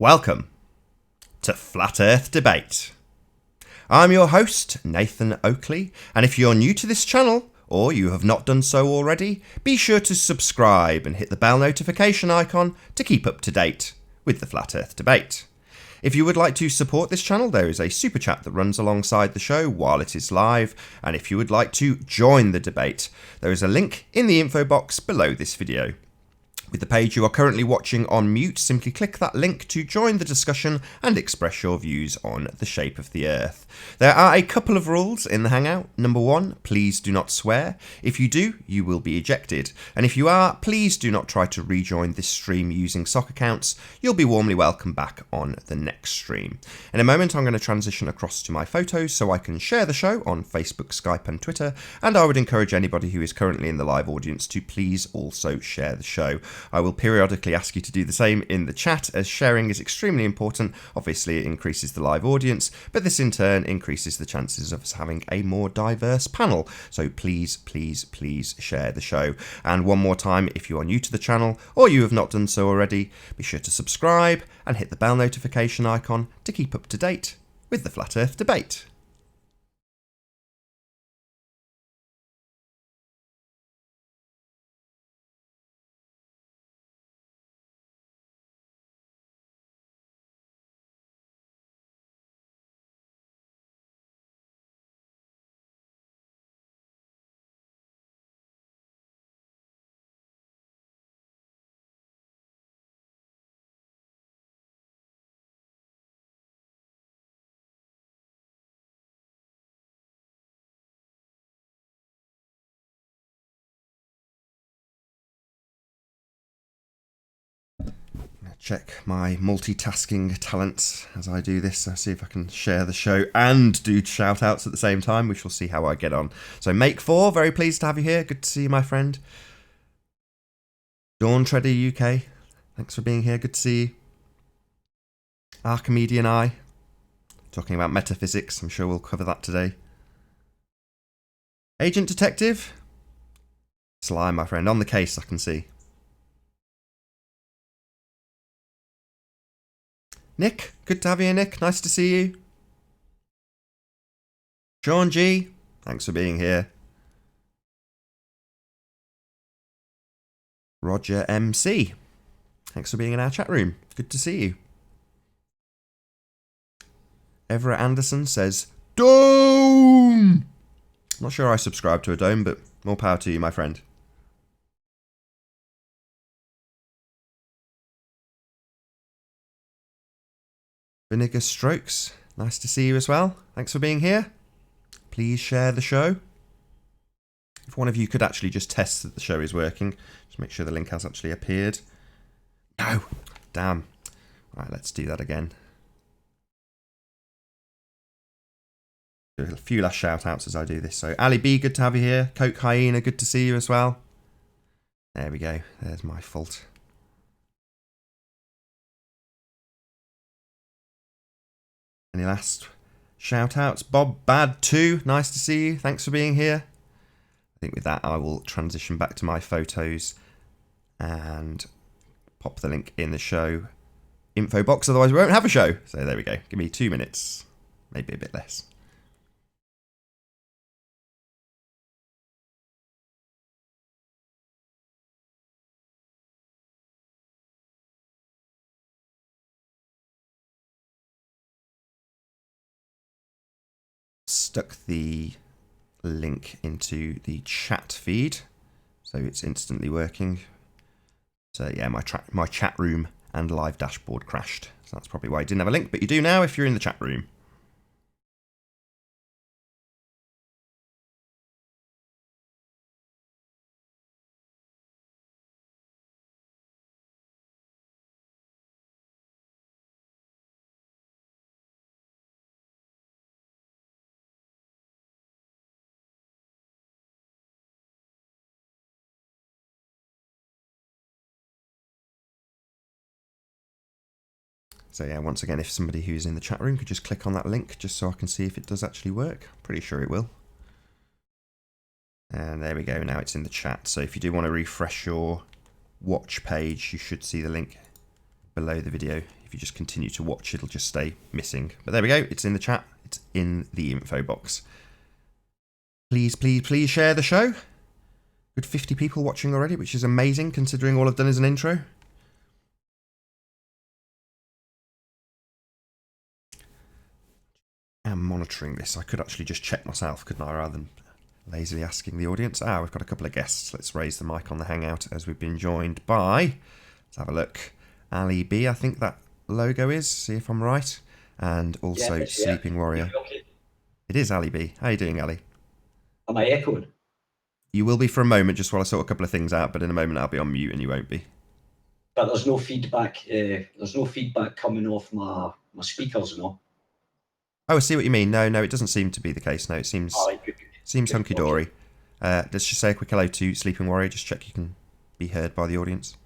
Welcome to Flat Earth Debate. I'm your host, Nathan Oakley, and if you're new to this channel, or you have not done so already, be sure to subscribe and hit the bell notification icon to keep up to date with the Flat Earth Debate. If you would like to support this channel, there is a super chat that runs alongside the show while it is live, and if you would like to join the debate, there is a link in the info box below this video. With the page you are currently watching on mute, simply click that link to join the discussion and express your views on the shape of the Earth. There are a couple of rules in the Hangout. Number one, please do not swear. If you do, you will be ejected. And if you are, please do not try to rejoin this stream using sock accounts. You'll be warmly welcome back on the next stream. In a moment, I'm going to transition across to my photos so I can share the show on Facebook, Skype and Twitter. And I would encourage anybody who is currently in the live audience to please also share the show. I will periodically ask you to do the same in the chat, as sharing is extremely important. Obviously, it increases the live audience, but this in turn increases the chances of us having a more diverse panel. So please, please, please share the show. And one more time, if you are new to the channel or you have not done so already, be sure to subscribe and hit the bell notification icon to keep up to date with the Flat Earth Debate. Check my multitasking talents as I do this. I'll see if I can share the show and do shout outs at the same time. We shall see how I get on. So Make 4, very pleased to have you here. Good to see you, my friend. Dawn Treader UK, thanks for being here. Good to see you. Archimedean Eye, talking about metaphysics. I'm sure we'll cover that today. Agent Detective, Sly, my friend, on the case, I can see. Nick, good to have you here, Nick. Nice to see you. Sean G, thanks for being here. Roger MC, thanks for being in our chat room. Good to see you. Everett Anderson says, Dome! Not sure I subscribe to a dome, but more power to you, my friend. Vinegar Strokes, nice to see you as well. Thanks for being here. Please share the show. If one of you could actually just test that the show is working, just make sure the link has actually appeared. No, damn. Right, let's do that again. Do a few last shout outs as I do this. So Ali B, good to have you here. Coke Hyena, good to see you as well. There we go. There's my fault. Any last shout outs? Bob Bad 2, nice to see you. Thanks for being here. I think with that I will transition back to my photos and pop the link in the show info box, otherwise we won't have a show. So there we go. Give me 2 minutes, maybe a bit less. Stuck the link into the chat feed, so it's instantly working. So yeah, my chat room and live dashboard crashed, so that's probably why I didn't have a link, but you do now if you're in the chat room. So yeah, once again, if somebody who's in the chat room could just click on that link just so I can see if it does actually work. Pretty sure it will. And there we go, now it's in the chat. So if you do want to refresh your watch page, you should see the link below the video if if you just continue to watch, it'll just stay missing. But there we go. It's in the chat. It's in the info box. Please, please, please share the show. Good 50 people watching already, which is amazing considering all I've done is an intro. I'm monitoring this. I could actually just check myself, couldn't I, rather than lazily asking the audience. We've got a couple of guests. Let's raise the mic on the Hangout as we've been joined by, let's have a look, Ali B, I think that logo is, see if I'm right, and also Sleeping Warrior. Okay. It is Ali B. How are you doing, Ali? Am I echoed? You will be for a moment, just while I sort a couple of things out, but in a moment I'll be on mute and you won't be. But there's no feedback. There's no feedback coming off my speakers, no. Oh, I see what you mean. No, it doesn't seem to be the case. No, it seems Good. hunky-dory. Let's just say a quick hello to Sleeping Warrior. Just check you can be heard by the audience.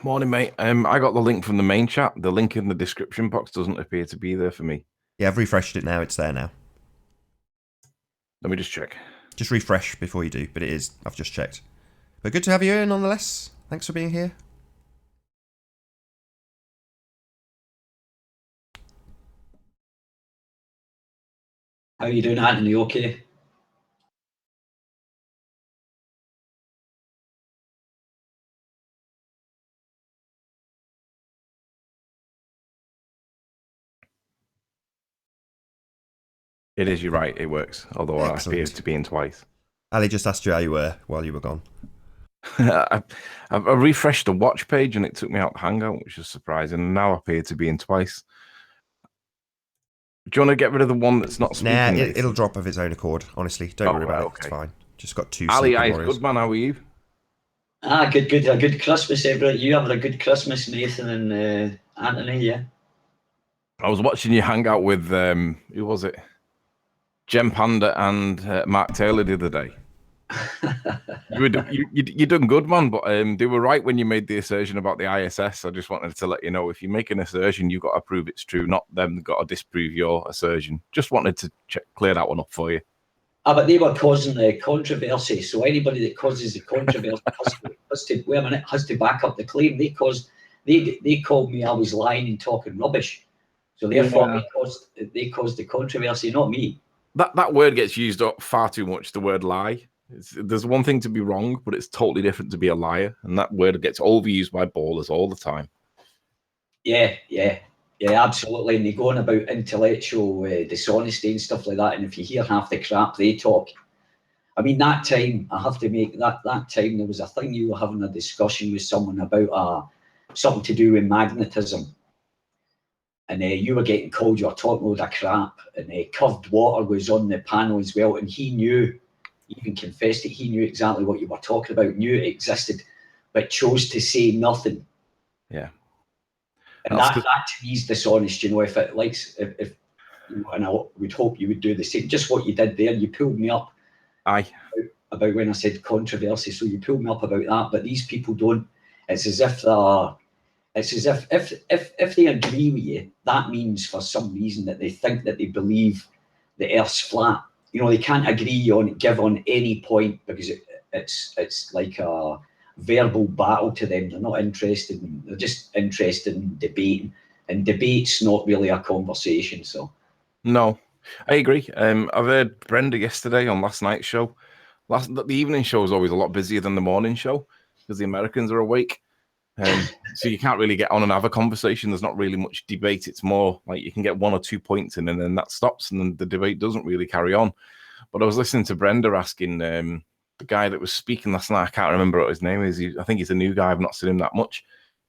Morning, mate. I got the link from the main chat. The link in the description box doesn't appear to be there for me. Yeah, I've refreshed it now. It's there now. Let me just check. Just refresh before you do, but it is. I've just checked. But good to have you here nonetheless. Thanks for being here. How are you doing, Anthony? Okay? It is, you're right. It works. Although I appear to be in twice. Ali just asked you how you were while you were gone. I refreshed the watch page and it took me out the Hangout, which is surprising. And now I appear to be in twice. Do you want to get rid of the one that's not speaking? Nah, it'll drop of its own accord. Honestly, don't worry about it. It's fine. Just got two. Ali, good man. How are you? Good. A good Christmas, everybody. You having a good Christmas, Nathan and Anthony? Yeah. I was watching you hang out with who was it? Jem Panda and Mark Taylor the other day. You're doing good, man. But they were right when you made the assertion about the ISS. I just wanted to let you know, if you make an assertion, you've got to prove it's true, not them got to disprove your assertion. Just wanted to clear that one up for you. But they were causing the controversy. So anybody that causes the controversy has to back up the claim. They called me I was lying and talking rubbish. So therefore they caused the controversy, not me. That word gets used up far too much, the word lie. There's one thing to be wrong, but it's totally different to be a liar. And that word gets overused by ballers all the time. Yeah, absolutely. And they go on about intellectual dishonesty and stuff like that. And if you hear half the crap they talk, I mean, that time, I have to make that time, there was a thing you were having a discussion with someone about something to do with magnetism. And you were getting called, you were talking a load of crap, and Curved Water was on the panel as well, and he knew, even confessed that he knew exactly what you were talking about, knew it existed, but chose to say nothing. Yeah. And that to me is dishonest, you know, if and I would hope you would do the same, just what you did there, you pulled me up about when I said controversy, so you pulled me up about that, but these people don't. It's as if if they agree with you, that means for some reason that they think that they believe the Earth's flat. You know, they can't agree on any point because it's like a verbal battle to them. They're not interested they're just interested in debating. And debate's not really a conversation. So no, I agree. I've heard Brenda yesterday on last night's show. The evening show is always a lot busier than the morning show because the Americans are awake. So you can't really get on and have a conversation. There's not really much debate. It's more like you can get one or 2 points in and then that stops and then the debate doesn't really carry on. But I was listening to Brenda asking the guy that was speaking last night, I can't remember what his name is. I think he's a new guy. I've not seen him that much.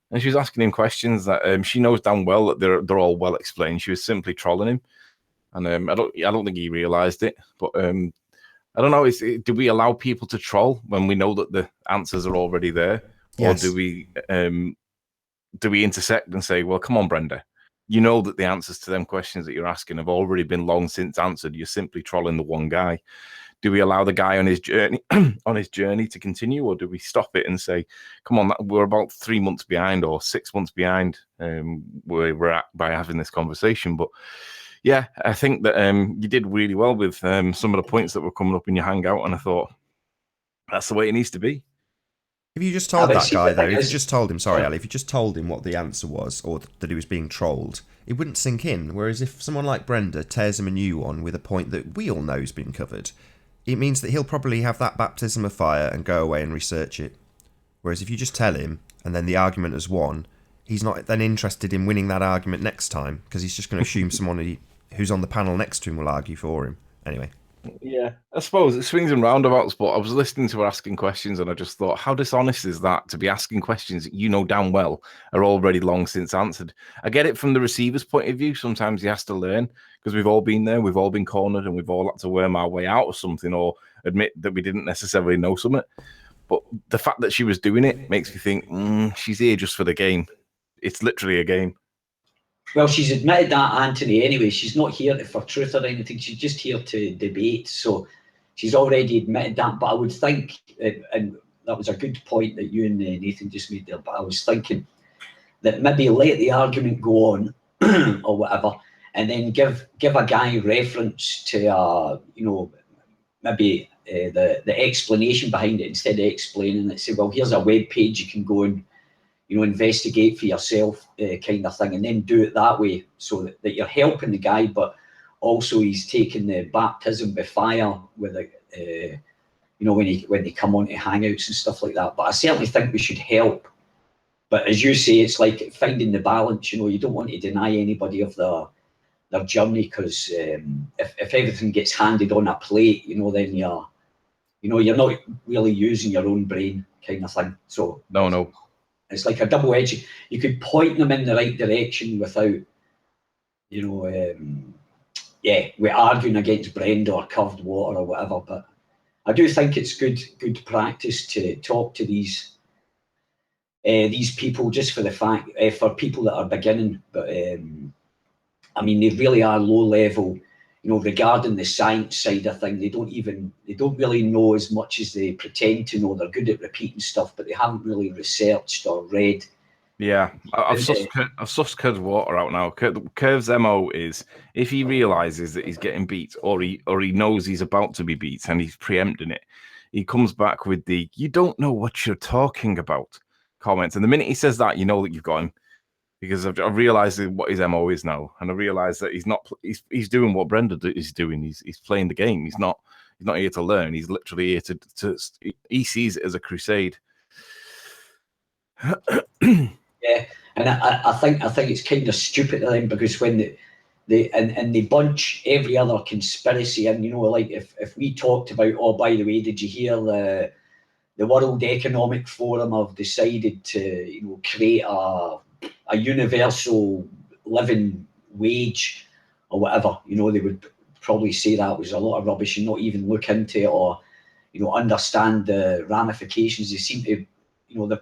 And she was asking him questions that she knows damn well that they're all well explained. She was simply trolling him. And I don't think he realized it. But I don't know. Do we allow people to troll when we know that the answers are already there? Yes. Or do we intersect and say, well, come on, Brenda, you know that the answers to them questions that you're asking have already been long since answered. You're simply trolling the one guy. Do we allow the guy on his journey to continue, or do we stop it and say, come on, we're about 3 months behind or 6 months behind where we're at by having this conversation? But yeah, I think that you did really well with some of the points that were coming up in your Hangout, and I thought that's the way it needs to be. If you just told but that see, guy, the though, thing if you is- just told him, sorry, Yeah. Ali, if you just told him what the answer was, or that he was being trolled, it wouldn't sink in. Whereas if someone like Brenda tears him a new one with a point that we all know's been covered, it means that he'll probably have that baptism of fire and go away and research it. Whereas if you just tell him, and then the argument has won, he's not then interested in winning that argument next time, because he's just going to assume someone who's on the panel next to him will argue for him. Anyway. Yeah, I suppose it swings and roundabouts, but I was listening to her asking questions and I just thought, how dishonest is that to be asking questions that you know damn well are already long since answered? I get it from the receiver's point of view. Sometimes he has to learn because we've all been there, we've all been cornered, and we've all had to worm our way out of something or admit that we didn't necessarily know something. But the fact that she was doing it makes me think, she's here just for the game. It's literally a game. Well, she's admitted that, Anthony, anyway. She's not here for truth or anything. She's just here to debate. So she's already admitted that. But I would think, and that was a good point that you and Nathan just made there, but I was thinking that maybe let the argument go on or whatever, and then give a guy reference to, maybe the explanation behind it instead of explaining it. Say, well, here's a web page you can go and investigate for yourself, kind of thing, and then do it that way, so that you're helping the guy, but also he's taking the baptism by fire with it, when they come on to hangouts and stuff like that. But I certainly think we should help. But as you say, it's like finding the balance. You don't want to deny anybody of their journey, because if everything gets handed on a plate, then you're not really using your own brain, kind of thing. So No. it's like a double edge. You could point them in the right direction without, we're arguing against Brenda or curved water or whatever. But I do think it's good practice to talk to these people, just for the fact, for people that are beginning. But I mean, they really are low level. Regarding the science side of thing, they don't really know as much as they pretend to know. They're good at repeating stuff, but they haven't really researched or read. Yeah, I've sussed Curved Water out now. Curve's MO is, if he realizes that he's getting beat, or he knows he's about to be beat and he's preempting it, he comes back with the "you don't know what you're talking about" comments. And the minute he says that, you know that you've got him, because I've realized what his MO is now, and I realize that he's doing what Brenda is doing. He's playing the game. He's not here to learn. He's literally here to he sees it as a crusade. Yeah, and I think it's kind of stupid of them, because when they bunch every other conspiracy, and like if we talked about, oh, by the way, did you hear the World Economic Forum have decided to create a universal living wage or whatever, they would probably say that was a lot of rubbish and not even look into it, or understand the ramifications. They seem to,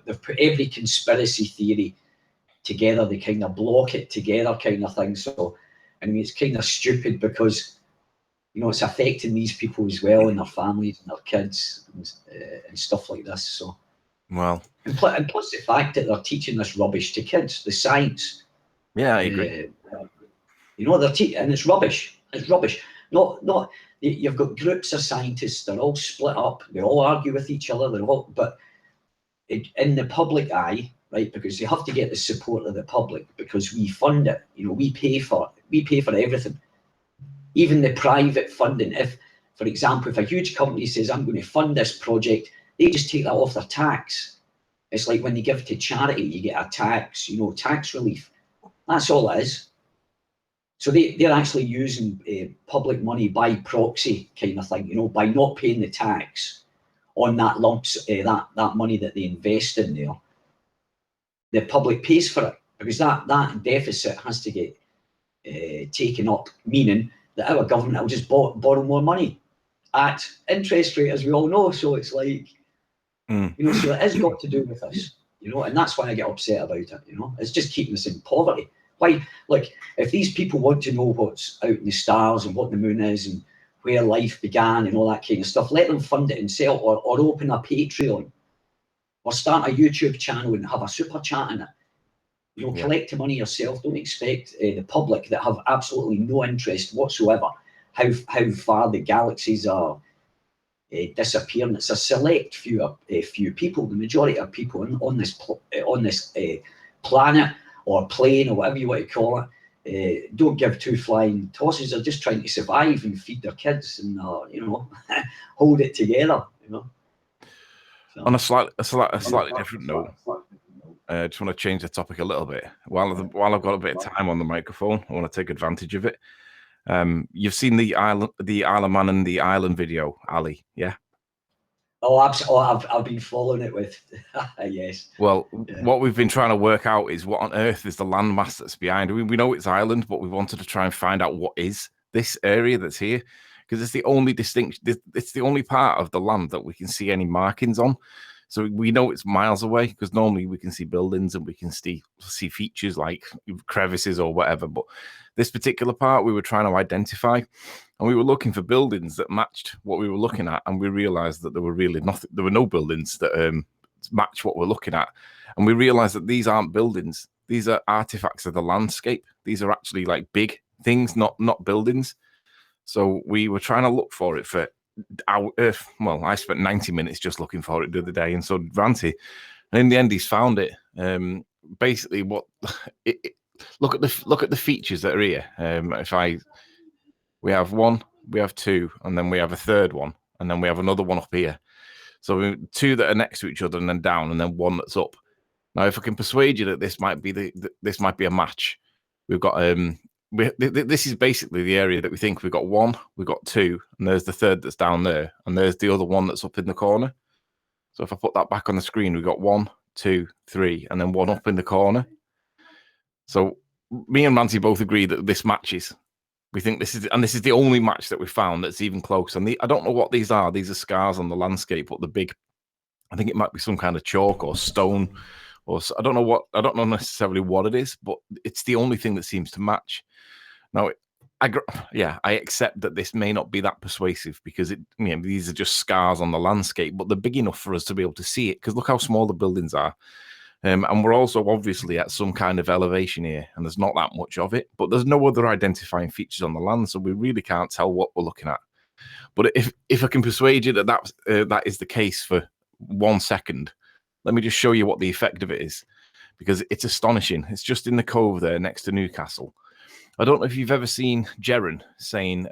they've put every conspiracy theory together. They kind of block it together, kind of thing. So I mean, it's kind of stupid, because it's affecting these people as well, and their families and their kids and stuff like this. So, well, and plus the fact that they're teaching this rubbish to kids, the science. Yeah, I agree. They're teaching, and it's rubbish. It's rubbish. Not. You've got groups of scientists. They're all split up. They all argue with each other. But in the public eye, right? Because you have to get the support of the public, because we fund it. We pay for everything, even the private funding. If, for example, if a huge company says, I'm going to fund this project, they just take that off their tax. It's like when they give to charity, you get a tax, tax relief. That's all it is. So they're actually using public money by proxy, kind of thing, by not paying the tax on that lumps, that money that they invest in there. The public pays for it, because that deficit has to get taken up, meaning that our government will just borrow more money at interest rate, as we all know. So it's like, so it has got to do with us, and that's why I get upset about it. It's just keeping us in poverty. Why? Like, if these people want to know what's out in the stars and what the moon is and where life began and all that kind of stuff, let them fund it and sell, or open a Patreon, or start a YouTube channel and have a super chat in it. Collect the money yourself. Don't expect the public, that have absolutely no interest whatsoever how far the galaxies are disappearing. It's a select few people. The majority of people on this planet or plane or whatever you want to call it, don't give two flying tosses. They're just trying to survive and feed their kids and hold it together. So, on a slightly different note, I just want to change the topic a little bit. While I've got a bit of time on the microphone, I want to take advantage of it. You've seen the Isle of Man and the Island video, Ali, yeah? Oh, absolutely. I've been following it with, yes. Well, what we've been trying to work out is what on earth is the landmass that's behind. We know it's Ireland, but we wanted to try and find out what is this area that's here, because it's the only distinction. It's the only part of the land that we can see any markings on. So we know it's miles away, because normally we can see buildings and we can see features like crevices or whatever. But this particular part we were trying to identify, and we were looking for buildings that matched what we were looking at, and we realized that there were really nothing. There were no buildings that match what we're looking at, and we realized that these aren't buildings. These are artifacts of the landscape. These are actually like big things, not buildings. So we were trying to look for it for well, I spent 90 minutes just looking for it the other day, and so did Ranty. And in the end, he's found it. Basically, look at the features that are here. We have one, we have two, and then we have a third one, and then we have another one up here. So two that are next to each other, and then down, and then one that's up. Now, if I can persuade you that this might be a match, we've got this is basically the area that we think we've got one, we've got two, and there's the third that's down there, and there's the other one that's up in the corner. So if I put that back on the screen, we've got 1, 2, 3, and then one up in the corner. So me and Ranty both agree that this matches. We think this is the only match that we found that's even close. And I don't know what these are. These are scars on the landscape, but the big, I think it might be some kind of chalk or stone, or I don't know necessarily what it is, but it's the only thing that seems to match. Now, I accept that this may not be that persuasive, because these are just scars on the landscape, but they're big enough for us to be able to see it, because look how small the buildings are. And we're also obviously at some kind of elevation here, and there's not that much of it, but there's no other identifying features on the land, so we really can't tell what we're looking at. But if I can persuade you that is the case for 1 second, let me just show you what the effect of it is, because it's astonishing. It's just in the cove there next to Newcastle. I don't know if you've ever seen Gerron saying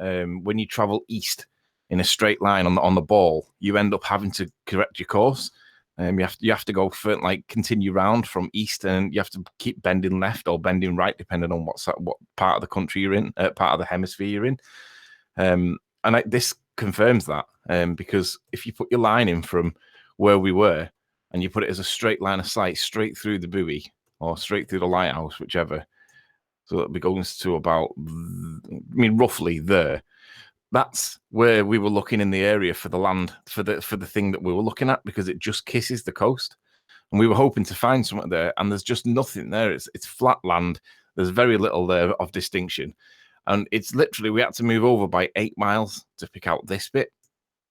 when you travel east in a straight line on the ball, you end up having to correct your course. You have to go for continue round from east, and you have to keep bending left or bending right depending on what part of the country you're in, part of the hemisphere you're in. This confirms that, because if you put your line in from where we were and you put it as a straight line of sight straight through the buoy or straight through the lighthouse, whichever, so that goes to about, roughly there. That's where we were looking in the area for the land, for the thing that we were looking at, because it just kisses the coast. And we were hoping to find something there, and there's just nothing there. It's flat land. There's very little there of distinction. And it's literally, we had to move over by 8 miles to pick out this bit.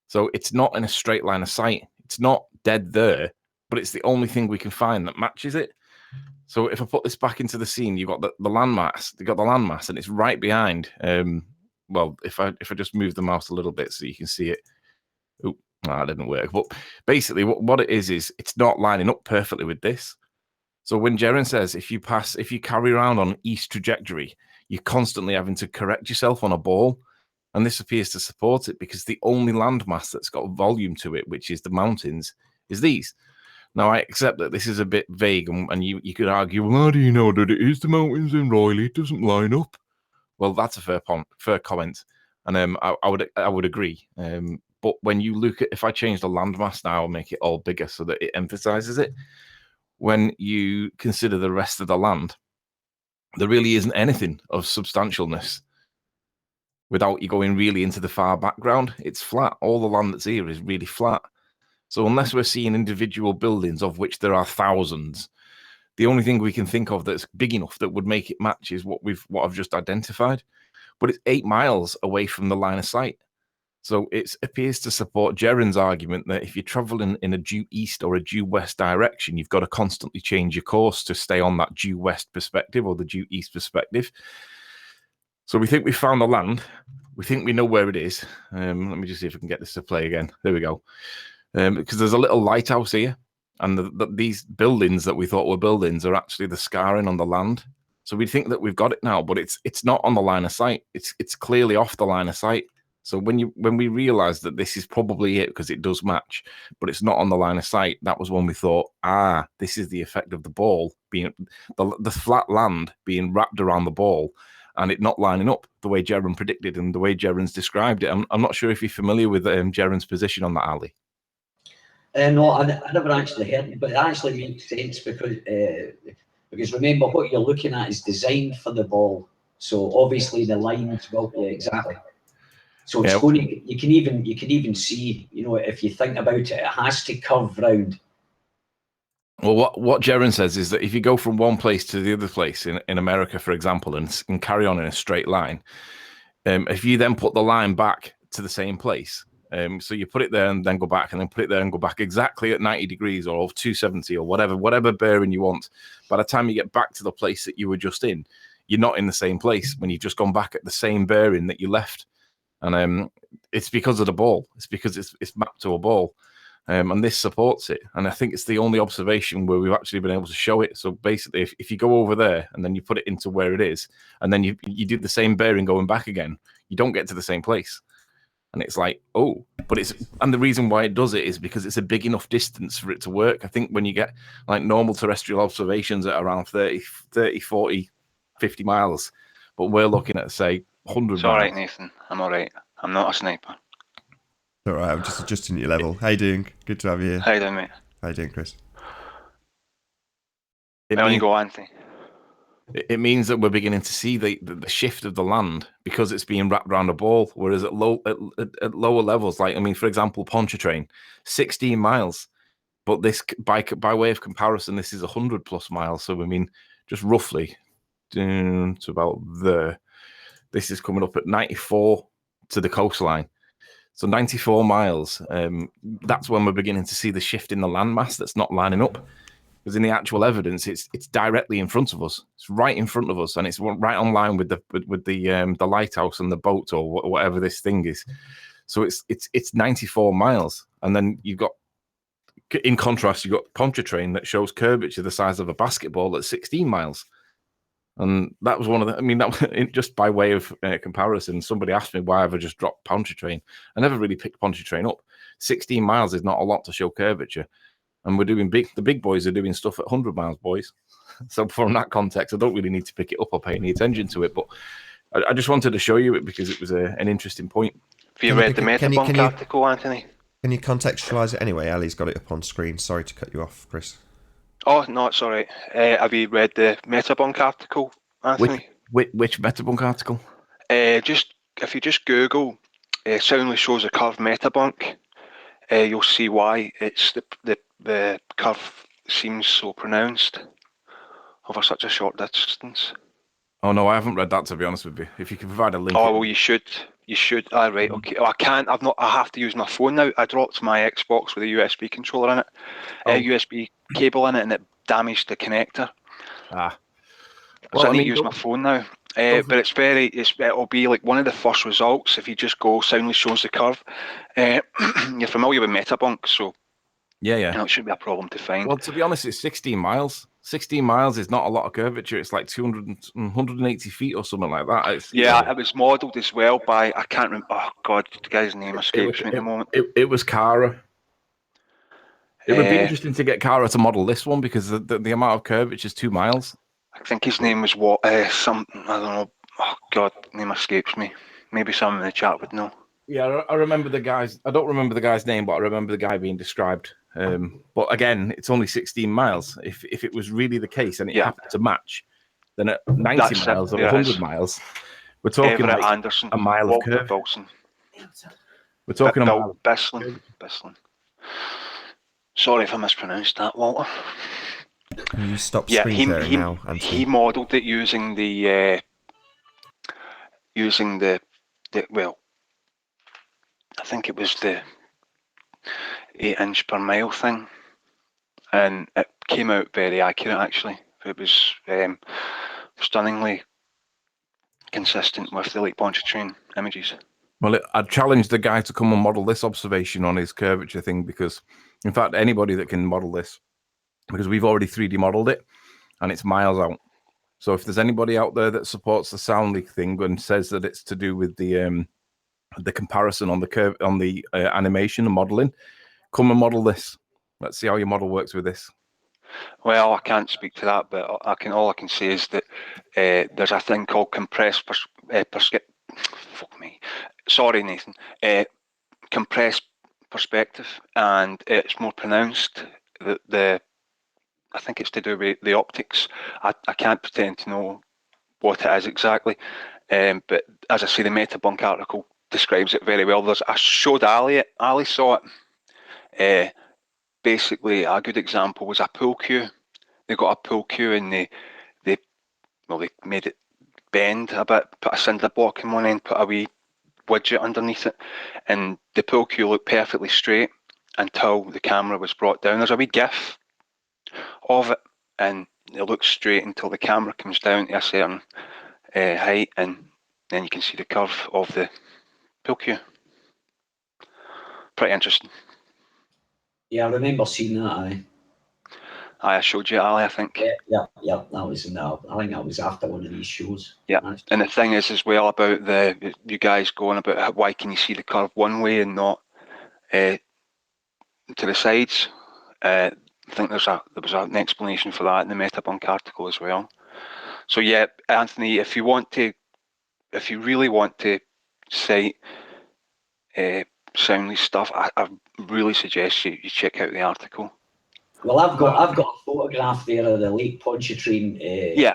So it's not in a straight line of sight. It's not dead there, but it's the only thing we can find that matches it. So if I put this back into the scene, you've got the landmass. You've got the landmass, and it's right behind. Well, if I just move the mouse a little bit so you can see it. Oh, that didn't work. But basically, what it is it's not lining up perfectly with this. So when Gerron says if you carry around on east trajectory, you're constantly having to correct yourself on a ball, and this appears to support it, because the only landmass that's got volume to it, which is the mountains, is these. Now, I accept that this is a bit vague, and you could argue, well, how do you know that it is the mountains in Riley? It doesn't line up. Well, that's a fair comment, and I would agree. But when you look at, if I change the landmass now and make it all bigger so that it emphasizes it, when you consider the rest of the land, there really isn't anything of substantialness. Without you going really into the far background, it's flat. All the land that's here is really flat. So unless we're seeing individual buildings, of which there are thousands, the only thing we can think of that's big enough that would make it match is what I've just identified. But it's 8 miles away from the line of sight. So it appears to support Gerron's argument that if you're traveling in a due east or a due west direction, you've got to constantly change your course to stay on that due west perspective or the due east perspective. So we think we found the land. We think we know where it is. Let me just see if I can get this to play again. There we go. Because there's a little lighthouse here, and these buildings that we thought were buildings are actually the scarring on the land. So we think that we've got it now, but it's not on the line of sight. It's clearly off the line of sight. So when we realised that this is probably it, because it does match, but it's not on the line of sight, that was when we thought, this is the effect of the ball being the flat land being wrapped around the ball, and it not lining up the way Jeren predicted and the way Jeren's described it. I'm not sure if you're familiar with Jeren's position on that, Ali. No, I never actually heard it, but it actually makes sense because remember, what you're looking at is designed for the ball. So obviously the lines will be exactly. So it's going to, you can even see, if you think about it, it has to curve round. Well, what Jeren says is that if you go from one place to the other place in America, for example, and carry on in a straight line, if you then put the line back to the same place, so you put it there and then go back, and then put it there and go back exactly at 90 degrees or 270 or whatever bearing you want, by the time you get back to the place that you were just in, you're not in the same place when you've just gone back at the same bearing that you left. And it's because of the ball. It's because it's mapped to a ball. And this supports it. And I think it's the only observation where we've actually been able to show it. So basically, if you go over there and then you put it into where it is, and then you do the same bearing going back again, you don't get to the same place. And it's like, and the reason why it does it is because it's a big enough distance for it to work. I think when you get like normal terrestrial observations at around 30, 40, 50 miles, but we're looking at, say, 100 miles. It's all right, Nathan. I'm all right. I'm not a sniper. All right, I'm just adjusting your level. How you doing? Good to have you here. How you doing, mate? How you doing, Chris? On you go, Anthony. It means that we're beginning to see the shift of the land because it's being wrapped around a ball, whereas at lower levels, like, I mean, for example, Pontchartrain, 16 miles. But this, by way of comparison, this is 100 plus miles. So, I mean, just roughly to about there. This is coming up at 94 to the coastline. So 94 miles, that's when we're beginning to see the shift in the landmass that's not lining up. Because in the actual evidence, it's directly in front of us. It's right in front of us, and it's right on line with the lighthouse and the boat or whatever this thing is. So it's 94 miles, and then you've got, in contrast, you've got Pontchartrain that shows curvature the size of a basketball at 16 miles. And that was one of the, I mean, that just by way of comparison, somebody asked me why have I just dropped Pontchartrain. I never really picked Pontchartrain up. 16 miles is not a lot to show curvature. And we're doing the big boys are doing stuff at 100 miles, boys. So from that context, I don't really need to pick it up or pay any attention to it. But I just wanted to show you it because it was an interesting point. Have you read the Metabunk article, Anthony? Can you contextualise it anyway? Ali's got it up on screen. Sorry to cut you off, Chris. Oh, no, it's all right. Have you read the Metabunk article, Anthony? Which Metabunk article? If you just Google soundly shows a curve Metabunk, you'll see why it's the curve seems so pronounced over such a short distance. Oh no, I haven't read that, to be honest with you. If you can provide a link. Oh well, you should. All right, okay. Oh, I can't. I have to use my phone now. I dropped my Xbox with a USB controller in it, USB cable in it, and it damaged the connector. So I need to use my phone now. But it'll be like one of the first results if you just go soundly shows the curve. You're familiar with Metabunk, so yeah, it shouldn't be a problem to find. Well, to be honest, it's 16 miles. 16 miles is not a lot of curvature. It's like 180 feet or something like that. It was modelled as well by, I can't remember. Oh God, the guy's name escapes me at the moment. It was Cara. It would be interesting to get Cara to model this one because the amount of curvature is 2 miles. I think his name was something, I don't know. Oh God, name escapes me. Maybe someone in the chat would know. Yeah, I remember the guys. I don't remember the guy's name, but I remember the guy being described. But again, it's only 16 miles. If it was really the case and it happened to match, then at 90 miles or 100 miles, we're talking like Anderson, a mile Walter of curve. Wilson. We're talking about Bislin. Sorry if I mispronounced that, Walter. Can you stop screen sharing now? He modelled it using the well, I think it was the 8-inch per mile thing, and it came out very accurate. Actually, it was stunningly consistent with the Lake Pontchartrain images. Well, I'd challenge the guy to come and model this observation on his curvature thing, because, in fact, anybody that can model this, because we've already 3D modeled it, and it's miles out. So if there's anybody out there that supports the sound leak thing and says that it's to do with the comparison on the curve on the animation and modeling, come and model this. Let's see how your model works with this. Well, I can't speak to that, but all I can say is that there's a thing called compressed fuck me. Sorry, Nathan. Compressed perspective, and it's more pronounced. I think it's to do with the optics. I can't pretend to know what it is exactly, but as I say, the Metabunk article describes it very well. I showed Ali it. Ali saw it. Basically, a good example was a pool cue. They got a pool cue and they made it bend a bit, put a cinder block in one end, put a wee widget underneath it, and the pool cue looked perfectly straight until the camera was brought down. There's a wee gif of it, and it looks straight until the camera comes down to a certain height, and then you can see the curve of the pool cue. Pretty interesting. Yeah, I remember seeing that. I showed you, Ali, I think. Yeah. That was I think that was after one of these shows. Yeah, and the thing is as well about you guys going about why can you see the curve one way and not to the sides. I think there was an explanation for that in the Metabunk article as well. So yeah, Anthony, if you really want to cite Soundly stuff, I really suggest you check out the article. Well, I've got a photograph there of the Lake Pontchartrain. Yeah,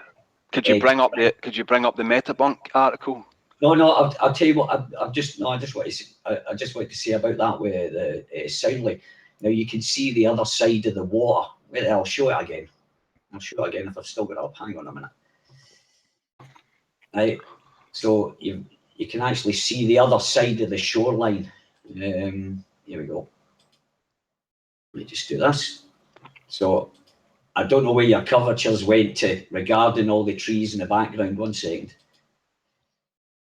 could you bring up the Metabunk article? No, I'll tell you what. I just want to say about that with the Soundly. Now you can see the other side of the water. Wait, I'll show it again. If I've still got it up. Hang on a minute. Right, so you can actually see the other side of the shoreline. Here we go. Let me just do this. So I don't know where your curvatures went to regarding all the trees in the background. 1 second.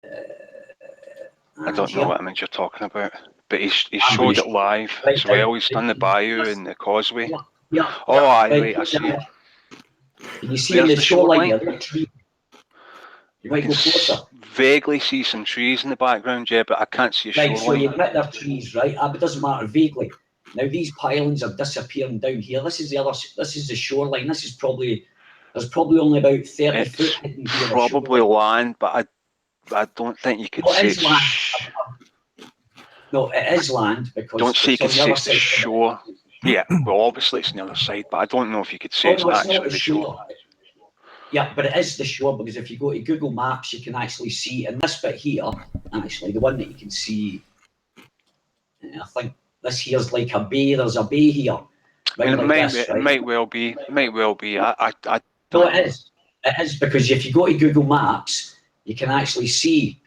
I don't know what image you're talking about, but he showed it live as well. He's done the bayou and the causeway. Yeah. Oh, right, I see it. Can you see in the shoreline there? You might go closer. Vaguely see some trees in the background, yeah, but I can't see a shoreline. Right, so you've met their trees, right? But it doesn't matter, vaguely. Now these pylons are disappearing down here. This is the shoreline. There's probably only about 30 foot hidden here. Probably land, but I don't think you could say it's land. No, it is land because don't say you could say it's the shore. Yeah, well, obviously it's on the other side, but I don't know if you could say it's actually the shore. Yeah, but it is the shore because if you go to Google Maps, you can actually see in this bit here, actually, the one that you can see, I think this here's like a bay. There's a bay here. Right, it might well be. I no, it is. It is because if you go to Google Maps, you can actually see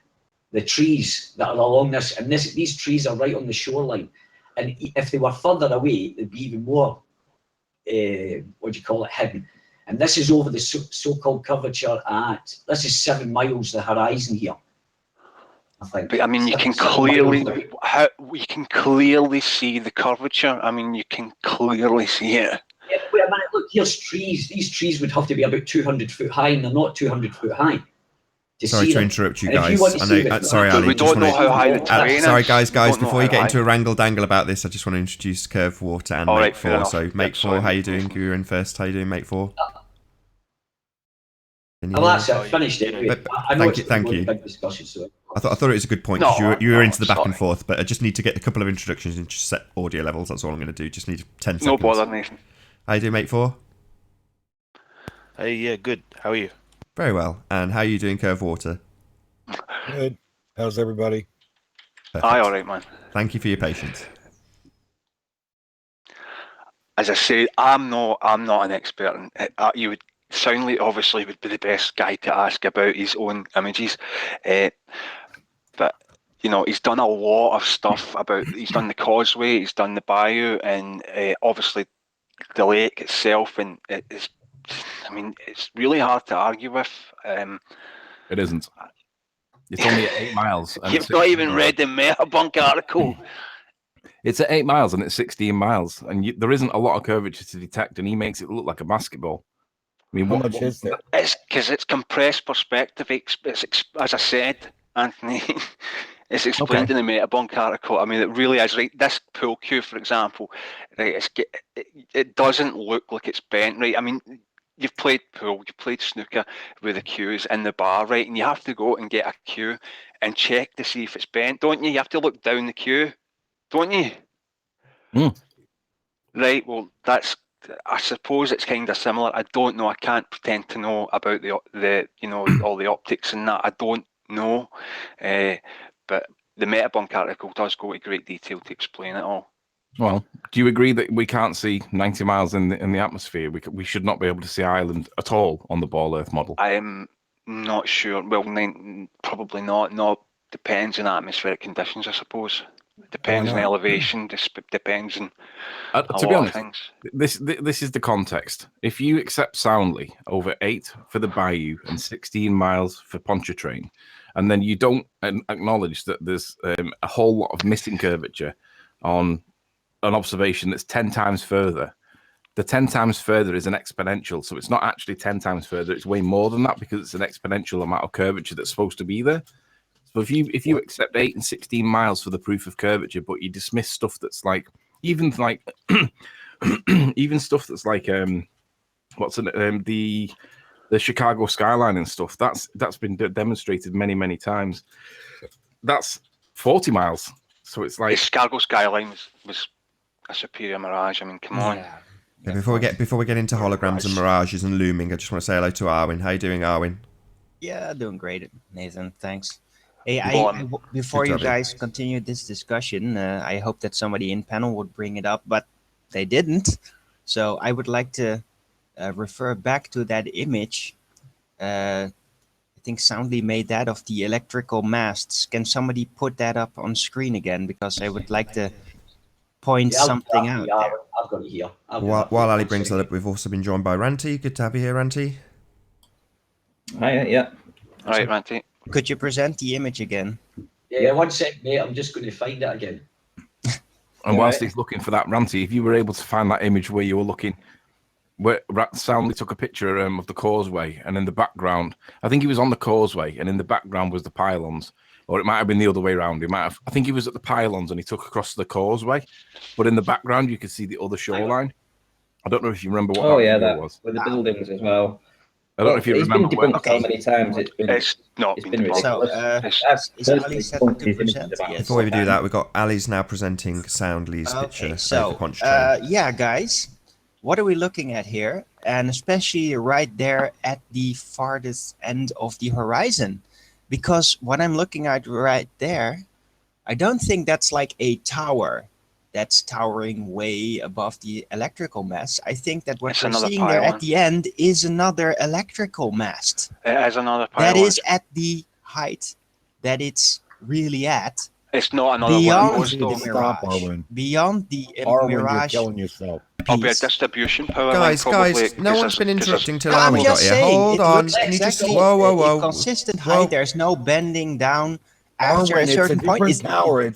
the trees that are along this, and these trees are right on the shoreline. And if they were further away, they'd be even more, hidden. And this is over the so-called curvature this is 7 miles the horizon here, I think. But I mean, you can clearly see the curvature. I mean, you can clearly see it. Yeah, wait a minute, look, here's trees. These trees would have to be about 200 foot high, and they're not 200 foot high. Sorry to interrupt you guys. Sorry, Ali. We don't know how high the terrain is. Sorry, guys. Before you get into a wrangle-dangle about this, I just want to introduce Curve Water and Mate 4. So, Mate 4, how you doing? You were in first. How you doing, Mate 4? Well, that's it. Finished it. Thank you. Big discussion, so. I thought it was a good point because you were into the back and forth, but I just need to get a couple of introductions and just set audio levels. That's all I'm going to do. Just need 10 seconds. No bother, Nathan. How you doing, Mate 4? Hey, yeah, good. How are you? Very well. And how are you doing, Curve Water? Good. How's everybody? Perfect. Aye, all right, man. Thank you for your patience. As I say, I'm not an expert in it. You would Soundly obviously would be the best guy to ask about his own images, but he's done a lot of stuff he's done the causeway, he's done the bayou, and obviously the lake itself, and it's really hard to argue with. It isn't. It's only at 8 miles. And You've not even read the Metabunk article. It's at 8 miles and it's 16 miles, and there isn't a lot of curvature to detect, and he makes it look like a basketball. I mean, How much is it? It's because it's compressed perspective. As I said, Anthony, it's explained in the Metabunk article. I mean, it really is. Right, this pool cue, for example, right, it doesn't look like it's bent. Right, I mean, you've played pool, you've played snooker with the cues in the bar, right, and you have to go and get a cue and check to see if it's bent, don't you? You have to look down the cue, don't you? Right. Well, I suppose it's kind of similar. I don't know. I can't pretend to know about the all the optics and that. I don't know. But the Metabunk article does go into great detail to explain it all. Well, do you agree that we can't see 90 miles in the atmosphere? We should not be able to see Ireland at all on the Ball Earth model. I'm not sure. Well, probably not. No, depends on atmospheric conditions, I suppose. Depends on elevation. Depends on to be honest, this is the context. If you accept soundly over 8 for the Bayou and 16 miles for Pontchartrain, and then you don't acknowledge that there's a whole lot of missing curvature on an observation that's 10 times further, the 10 times further is an exponential. So it's not actually 10 times further. It's way more than that because it's an exponential amount of curvature that's supposed to be there. So if you accept 8 and 16 miles for the proof of curvature, but you dismiss stuff that's like even stuff that's like the Chicago skyline and stuff, that's been demonstrated many times. That's 40 miles. So it's like the Chicago skyline was a superior mirage. I mean, come on. Yeah, before we get into holograms and mirages and looming, I just want to say hello to Arwin. How you doing, Arwin? Yeah, doing great, Nathan. Thanks. Hey, before you guys continue this discussion, I hope that somebody in panel would bring it up, but they didn't. So I would like to refer back to that image. I think Soundly made that of the electrical masts. Can somebody put that up on screen again? Because I would like to point something out. I've got it here. While Ali brings that up, we've also been joined by Ranty. Good to have you here, Ranty. Hi, yeah. All right, Ranty. Could you present the image again? Yeah, 1 sec, mate. I'm just going to find it again. And whilst he's looking for that, Ranty, if you were able to find that image where you were looking, where Soundly took a picture of the causeway, and in the background, I think he was on the causeway, and in the background was the pylons, or it might have been the other way around. I think he was at the pylons, and he took across the causeway, but in the background you could see the other shoreline. I don't know if you remember what that was. With the buildings as well. I don't know if you remember. It's been debunked so many times. It's been ridiculous. Before we do that, we've got Ali's now presenting Soundly's picture. So, yeah, guys, what are we looking at here? And especially right there at the farthest end of the horizon. Because what I'm looking at right there, I don't think that's like a tower that's towering way above the electrical mast. I think that what we're seeing there at the end is another electrical mast. It is another pylon. That is at the height that it's really at. It's not another beyond one. The mirage. Beyond the mirage. You're killing yourself. It'll be a distribution power guys, line, guys, no one's been interrupting till Arwin got here. Hold on. Can you just whoa. Consistent height. There's no bending down. After a certain point, it's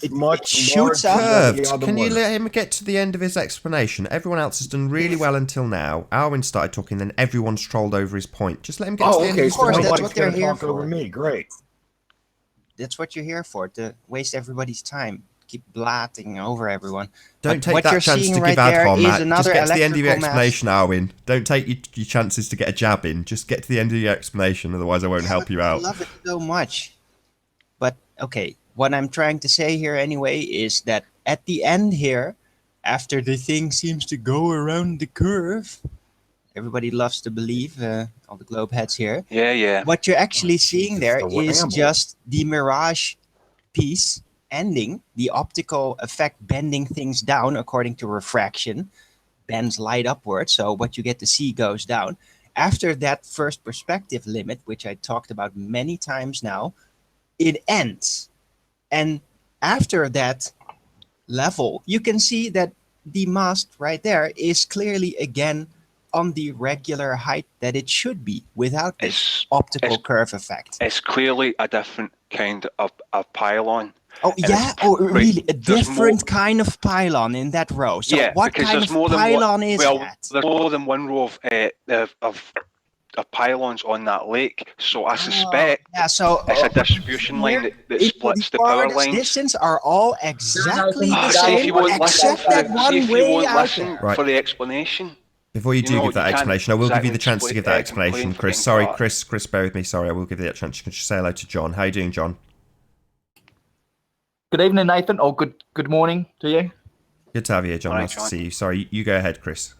much shoots up. Curved. Can you let him get to the end of his explanation? Everyone else has done really well until now. Arwin started talking, then everyone's trolled over his point. Just let him get to the end of his point. That's what they're here for. Over me. Great. That's what you're here for, to waste everybody's time. Keep blatting over everyone. Don't take that chance to give ad hom, Matt. Just get to the end of your explanation, Arwin. Don't take your chances to get a jab in. Just get to the end of your explanation, otherwise I won't help you out. I love it so much. But, okay, what I'm trying to say here anyway is that at the end here, after the thing seems to go around the curve, everybody loves to believe, all the globe heads here. Yeah. What you're actually seeing there is just the mirage piece ending, the optical effect bending things down according to refraction, bends light upwards, so what you get to see goes down. After that first perspective limit, which I talked about many times now, it ends. And after that level, you can see that the mast right there is clearly again on the regular height that it should be without this optical curve effect. It's clearly a different kind of pylon. Oh, yeah? Oh, really? A different kind of pylon in that row. So yeah, what kind of pylon is that? There's more than one row of pylons on that lake. So I suspect it's a distribution line that splits the power lines. Distance are all exactly the See same, if you won't listen except that one way out there. Right. for the explanation. Before you do give that explanation, I will give you the chance to give that explanation, Chris. Sorry, Chris, bear with me. Sorry, I will give you that chance. You can just say hello to John. How are you doing, John? Good evening, Nathan. Or good morning to you. Good to have you here, John. Nice to see you. Sorry, you go ahead, Chris.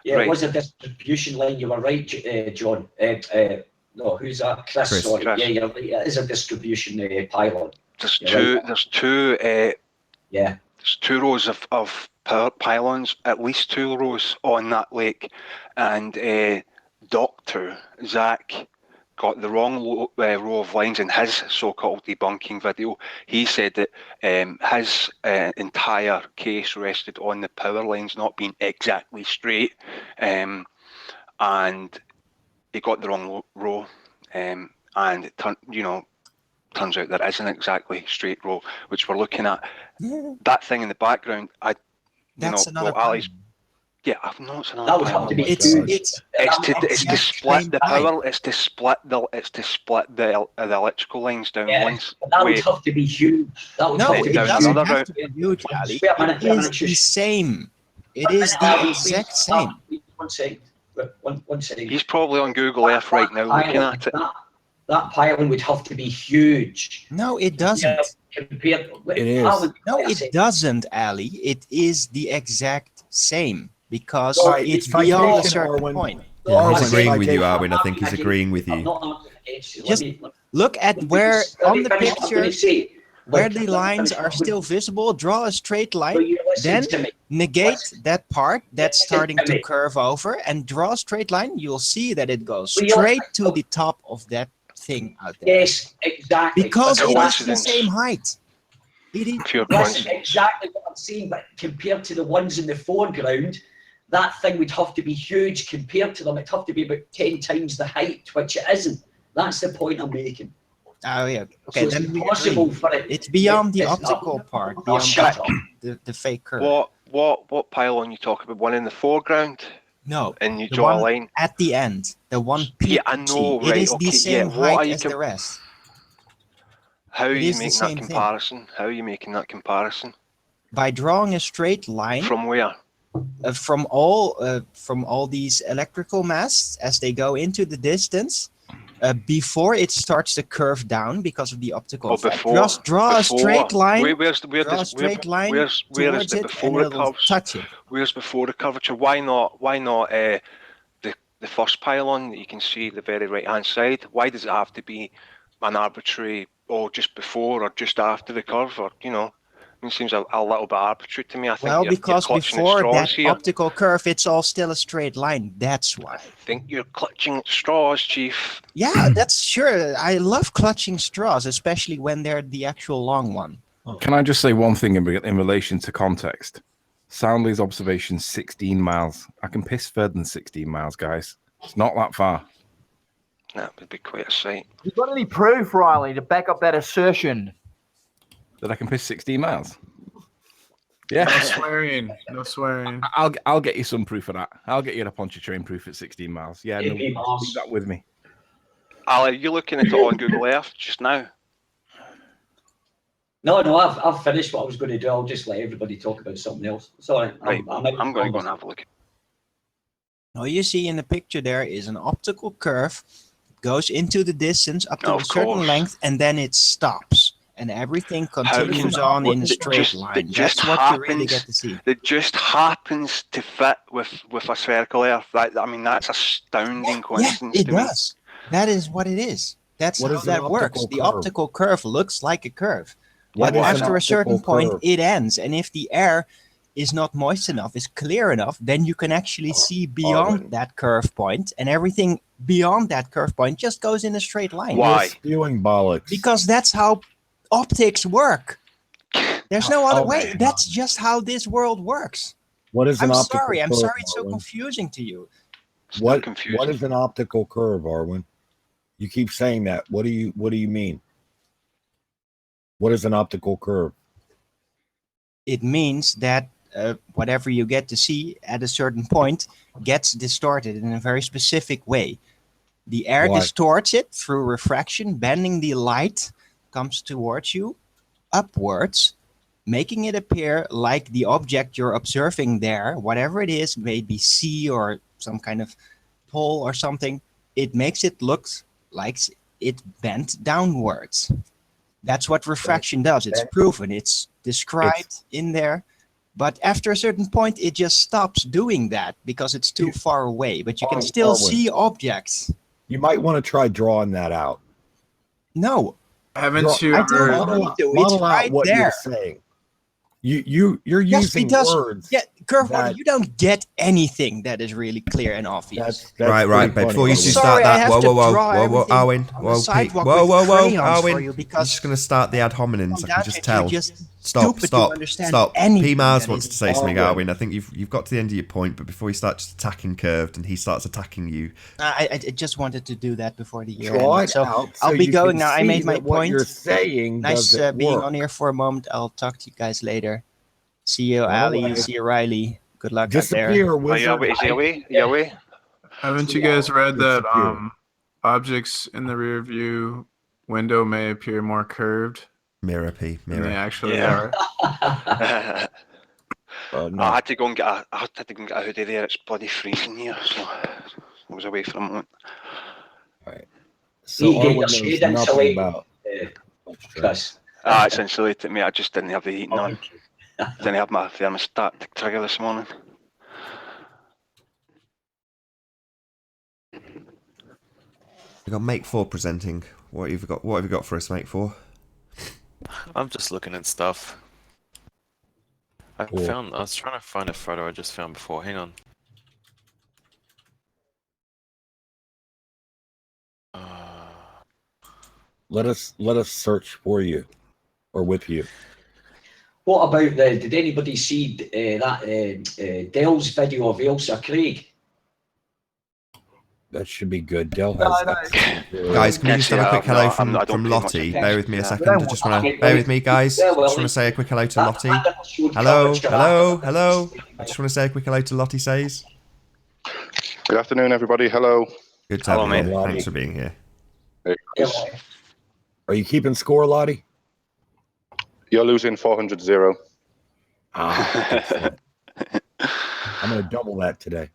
Yeah, it was a distribution line. You were right, John. No, who's that? Chris. Sorry. Chris. Yeah, you're right. It is a distribution pylon. There's two rows of power pylons, at least 2 rows on that lake, and Dr. Zach got the wrong row of lines in his so-called debunking video. He said that his entire case rested on the power lines not being exactly straight, and he got the wrong row, and it turns out there is an exactly straight row, which we're looking at. Yeah. That thing in the background, That's another pylon. Yeah, I've not seen That would have to be It's to split the power. It's to split the electrical lines down once. That would have to be huge. That would No, have to it be doesn't huge. have to be huge, Ali. It is the same. It is the exact same. One second. One second. He's probably on Google Earth right now looking at it. That pylon would have to be huge. No, it doesn't. It is. No, it doesn't, Ali. It is the exact same because it's citation, beyond a certain Arwen. point. Yeah, he's agreeing with you, Arwen. I think he's agreeing with you. Just look at where on the picture where the lines are still visible. Draw a straight line, then negate that part that's starting to curve over, and draw a straight line. You'll see that it goes straight to the top of that thing out there. Yes, exactly. Because it is the same height. It is That's exactly what I'm saying, but compared to the ones in the foreground, that thing would have to be huge compared to them. It'd have to be about 10 times the height, which it isn't. That's the point I'm making. Oh yeah. Okay, So then it's we impossible agree. for it. It's beyond the It's optical not. part, Oh, beyond shut up. the fake curve. What pylon you talking about? One in the foreground, No, and you the draw a one line. at the end, the one Yeah, I know, It right, is the okay, same yeah, what are height you as the rest. How are It you is the making same that thing. comparison? How are you making that comparison? By drawing a straight line From where? from all these electrical masts as they go into the distance, before it starts to curve down because of the optical effect. Just draw a straight line. Where's the Draw a straight line where is towards the it, before and the it'll curves? touch it. Where's before the curvature? Why not the first pylon that you can see the very right hand side? Why does it have to be an arbitrary or just before or just after the curve, or it seems a little bit arbitrary to me. I think Well, because clutching at before straws that here. optical curve, it's all still a straight line. That's why. I think you're clutching at straws, Chief. Yeah, that's sure. I love clutching straws, especially when they're the actual long one. Can I just say one thing in relation to context? Soundly's observation, 16 miles. I can piss further than 16 miles, guys. It's not that far. That would be quite a sight. You got any proof, Riley, to back up that assertion? That I can piss 16 miles? Yeah. No swearing. No swearing. I'll get you some proof of that. I'll get you a Pontchartrain proof at 16 miles. Yeah, no, leave that with me. Ali, you're looking at it on Google Earth just now. No, I've finished what I was going to do. I'll just let everybody talk about something else. Sorry, Right, I'm going to go and have a look. All you see in the picture there is an optical curve, goes into the distance up to a certain length, and then it stops. And everything continues on in a straight line. That's what you really get to see. It just happens to fit with a spherical Earth. I mean, that's astounding coincidence it to me. does. That is what it is. That's What how is an that works. optical The curve? optical curve looks like a curve. What But is an after a certain optical point, curve? it ends. And if the air is not moist enough, is clear enough, then you can actually see beyond that curve point, and everything beyond that curve point just goes in a straight line. Why? You're spewing bollocks. Because that's how optics work. There's no other way. my That's just how this world works. What is an I'm optical sorry. I'm curve, sorry it's so Arwen? confusing to you. What confusing. is an optical curve, Arwen? You keep saying that. What do you mean? What is an optical curve? It means that whatever you get to see at a certain point gets distorted in a very specific way. The air distorts it through refraction, bending the light comes towards you upwards, making it appear like the object you're observing there, whatever it is, maybe sea or some kind of pole or something, it makes it look like it bent downwards. That's what refraction does. It's proven. It's described in there. But after a certain point, it just stops doing that because it's too far away. But you can still see objects. You might want to try drawing that out. No. Haven't you ever model out what you're saying? You're using words. Yeah, Curvewater, you don't get anything that is really clear and obvious. Right. But before you start that, whoa, Arwin, whoa, Arwin. I'm just going to start the ad hominems. I can just tell. Stop. P. Mars wants to say something, Arwin. I think you've got to the end of your point, but before you start just attacking Curved and he starts attacking you. I just wanted to do that before the year end. So I'll be going now. I made my point. What you're saying nice being on here for a moment. I'll talk to you guys later. See you, Ali. See you, Riley. Good luck out there. Is he away? Haven't you guys read that objects in the rear view window may appear more curved? Mirror, P. Mirror. They actually are. No. I had to go and get a hoodie there. It's bloody freezing here, so I was away for a moment. All right. So you get nothing about Chris. It's insulated, mate. I just didn't have the heating on. Didn't have my thermostat to trigger this morning. We got Make 4 presenting. What have you got for us, Make 4? I'm just looking at stuff. I was trying to find a photo I just found before. Hang on. Let us search for you, or with you. What about did anybody see that Dell's video of Ailsa Craig? That should be good. Dell has Guys, can we just have a quick hello from Lottie? Bear with me a second. I just want to bear with me, guys. I just want to say a quick hello to Lottie. Hello. I just want to say a quick hello to Lottie says. Good afternoon, everybody. Hello. Good to have you here. Thanks for being here. Are you keeping score, Lottie? You're losing 400-0. I'm going to double that today.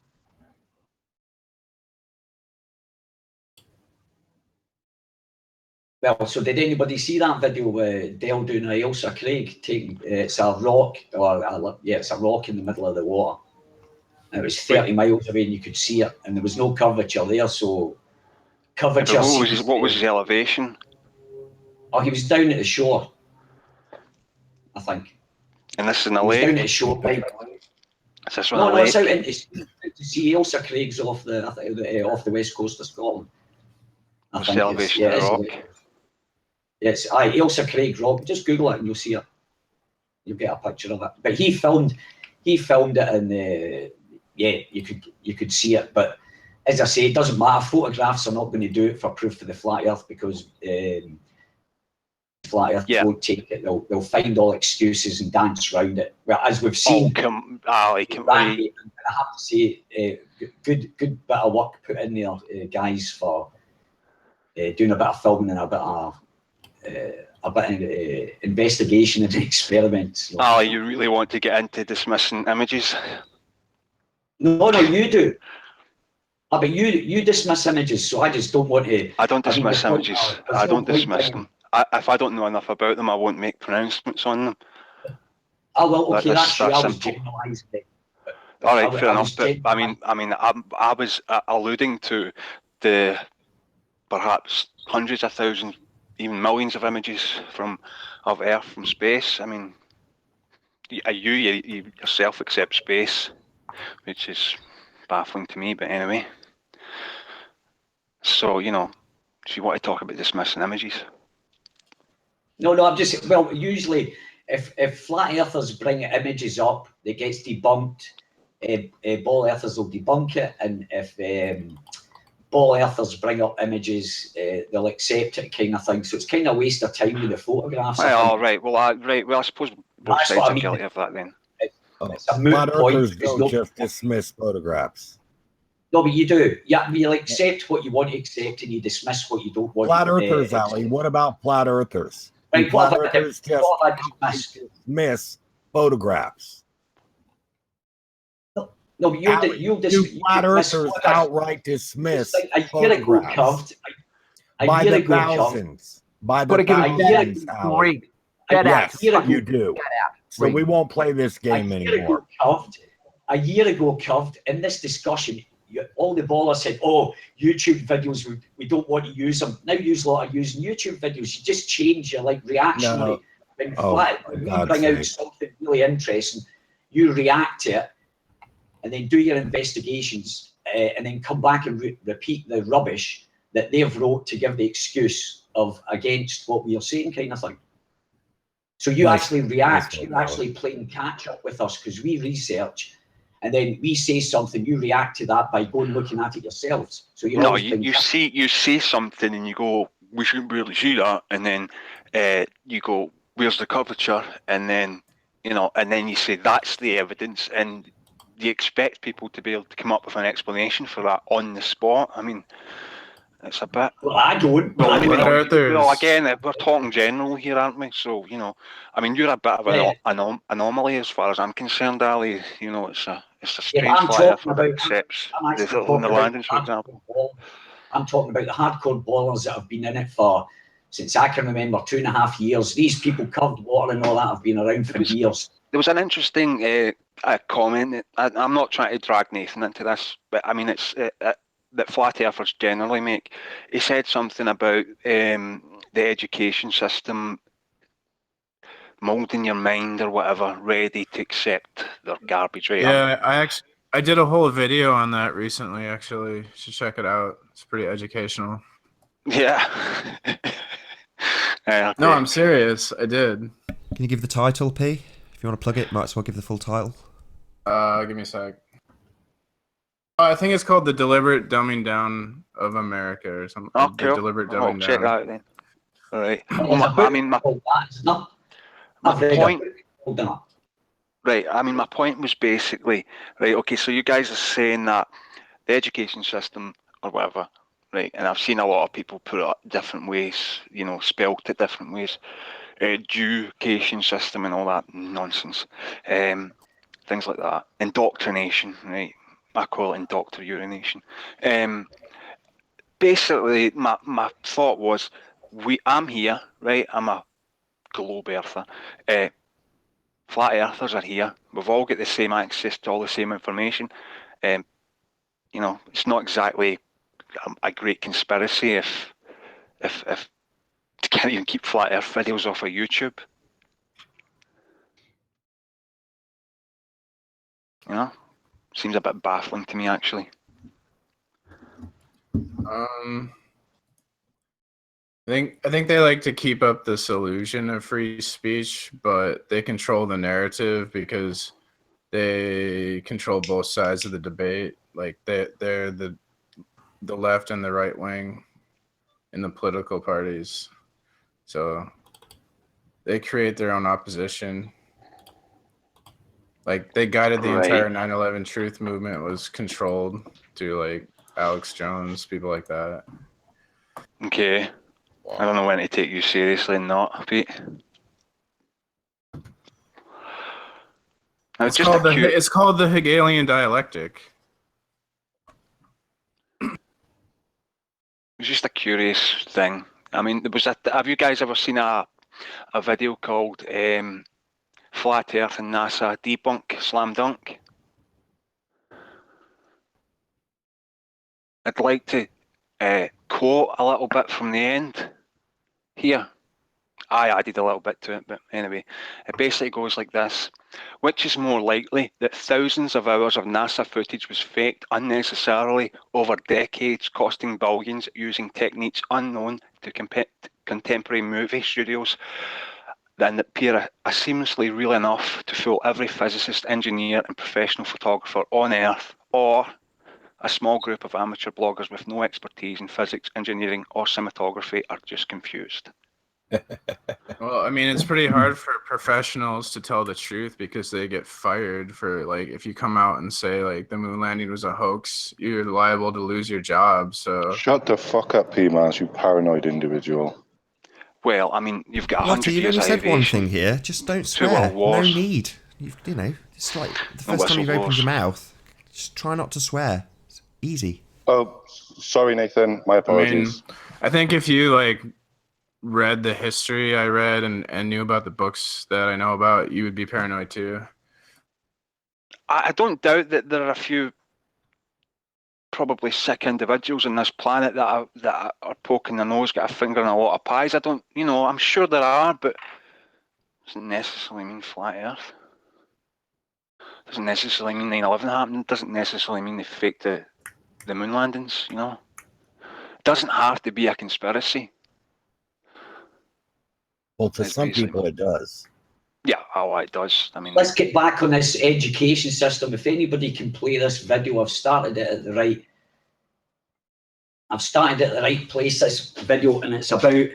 Well, so did anybody see that video where Dell doing a Ailsa Craig taking it's a rock it's a rock in the middle of the water. And it was 30 miles away and you could see it and there was no curvature there, so curvature. What was his elevation? Oh, he was down at the shore, I think. And this is in the lake? Down at the shore, right? Is this one lake? It's out to see Ailsa Craig's off the west coast of Scotland. What's the elevation of the rock? Yes, Ailsa Craig rock. Just Google it and you'll see it. You'll get a picture of it. But he filmed it, and you could see it. But as I say, it doesn't matter. Photographs are not going to do it for proof of the flat Earth because flat Earth won't take it. They'll find all excuses and dance around it. Well, as we've seen, I have to say, good bit of work put in there, guys, for doing a bit of filming and a bit of investigation and experiments. You really want to get into dismissing images? No, you do. But you dismiss images, so I just don't want to. I don't dismiss images. I don't dismiss them. If I don't know enough about them, I won't make pronouncements on them. Oh well, okay, that's true. I was generalising it. All right, fair enough. But I was alluding to the perhaps hundreds of thousands, even millions of images of Earth from space. I mean, you yourself accept space, which is baffling to me. But anyway, so you want to talk about dismissing images? No, I'm just usually if flat earthers bring images up, it gets debunked. Ball earthers will debunk it, and if ball earthers bring up images, they'll accept it, kind of thing. So it's kind of a waste of time with the photographs. Oh, right. Well, I suppose both sides are guilty of that then. It's a moot point. Don't just dismiss photographs. No, but you do. Yeah, you'll accept what you want to accept, and you dismiss what you don't want. Flat earthers, Ali. What about flat earthers? Right, flat earthers just dismiss photographs. No, but you'll flat earthers outright dismiss photographs by the thousands. By the thousands, Ali. Yes, you do. So we won't play this game anymore. A year ago, Curved, in this discussion, all the ballers said, "Oh, YouTube videos, we don't want to use them." Now you a lot of using YouTube videos. You just change your reactionary. When we bring out something really interesting, you react to it, and then do your investigations, and then come back and repeat the rubbish that they've wrote to give the excuse of against what we are saying, kind of thing. So you actually react. You're actually playing catch up with us because we research. And then we say something, you react to that by going looking at it yourselves. So you see something and you go, we shouldn't really see that, and then you go, where's the curvature? And then and then you say that's the evidence, and you expect people to be able to come up with an explanation for that on the spot. I mean, it's a bit. Well, I don't. Well, again, we're talking general here, aren't we? So I mean, you're a bit of an anomaly as far as I'm concerned, Ali. It's a strange flat earther that accepts the lunar landings, for example. I'm talking about the hardcore ballers that have been in it since I can remember 2.5 years. These people, Curved Water and all that, have been around for years. There was an interesting comment. I'm not trying to drag Nathan into this, but I mean, it's that flat earthers generally make. He said something about the education system molding your mind or whatever, ready to accept their garbage, right? Yeah, I did a whole video on that recently, actually. You should check it out. It's pretty educational. Yeah. Okay. No, I'm serious. I did. Can you give the title, P? If you want to plug it, might as well give the full title. Give me a sec. I think it's called The Deliberate Dumbing Down of America or something. Oh, cool. The Deliberate Dumbing Down. Check that out then. All right. My point was basically, right, okay, so you guys are saying that the education system or whatever, right, and I've seen a lot of people put it different ways, spelt it different ways, education system and all that nonsense, things like that, indoctrination, right, I call it indoctrination. Basically, my thought was, I'm here, right, I'm a globe earther, flat earthers are here. We've all got the same access to all the same information. It's not exactly a great conspiracy if you can't even keep flat earth videos off of YouTube. Seems a bit baffling to me, actually. I think they like to keep up this illusion of free speech, but they control the narrative because they control both sides of the debate. Like they're the left and the right wing in the political parties, so they create their own opposition. Like they guided the entire 9/11 truth movement was controlled to Alex Jones, people like that. Okay. I don't know when to take you seriously and not, Pete. It's called the Hegelian dialectic. It's just a curious thing. I mean, have you guys ever seen a video called Flat Earth and NASA Debunk Slam Dunk? I'd like to quote a little bit from the end here. I added a little bit to it, but anyway, it basically goes like this. Which is more likely, that thousands of hours of NASA footage was faked unnecessarily over decades, costing billions, using techniques unknown to contemporary movie studios, than that appear seamlessly real enough to fool every physicist, engineer, and professional photographer on Earth, or A small group of amateur bloggers with no expertise in physics, engineering, or cinematography are just confused. Well, I mean, it's pretty hard for professionals to tell the truth because they get fired for, like, if you come out and say, like, the moon landing was a hoax, you're liable to lose your job, so... Shut the fuck up, P-Mars, you paranoid individual. Well, I mean, you've got 100 You've years only of said one aviation. thing here. Just don't 2 swear. world wars. No need. You know, it's like the No first time you've opened whistleblowers. your mouth. Just try not to swear. It's easy. Oh, sorry, Nathan. My apologies. I mean, I think if you, like, read the history I read and knew about the books that I know about, you would be paranoid too. I don't doubt that there are a few probably sick individuals on this planet that are poking their nose, got a finger in a lot of pies. I don't, you know, I'm sure there are, but doesn't necessarily mean flat Earth. Doesn't necessarily mean 9/11 happened. Doesn't necessarily mean they faked the moon landings. You know, doesn't have to be a conspiracy. Well, to some people it does. Yeah, oh, it does. I mean, let's get back on this education system. If anybody can play this video, I've started it at the right. I've started at the right place. This video, and it's about.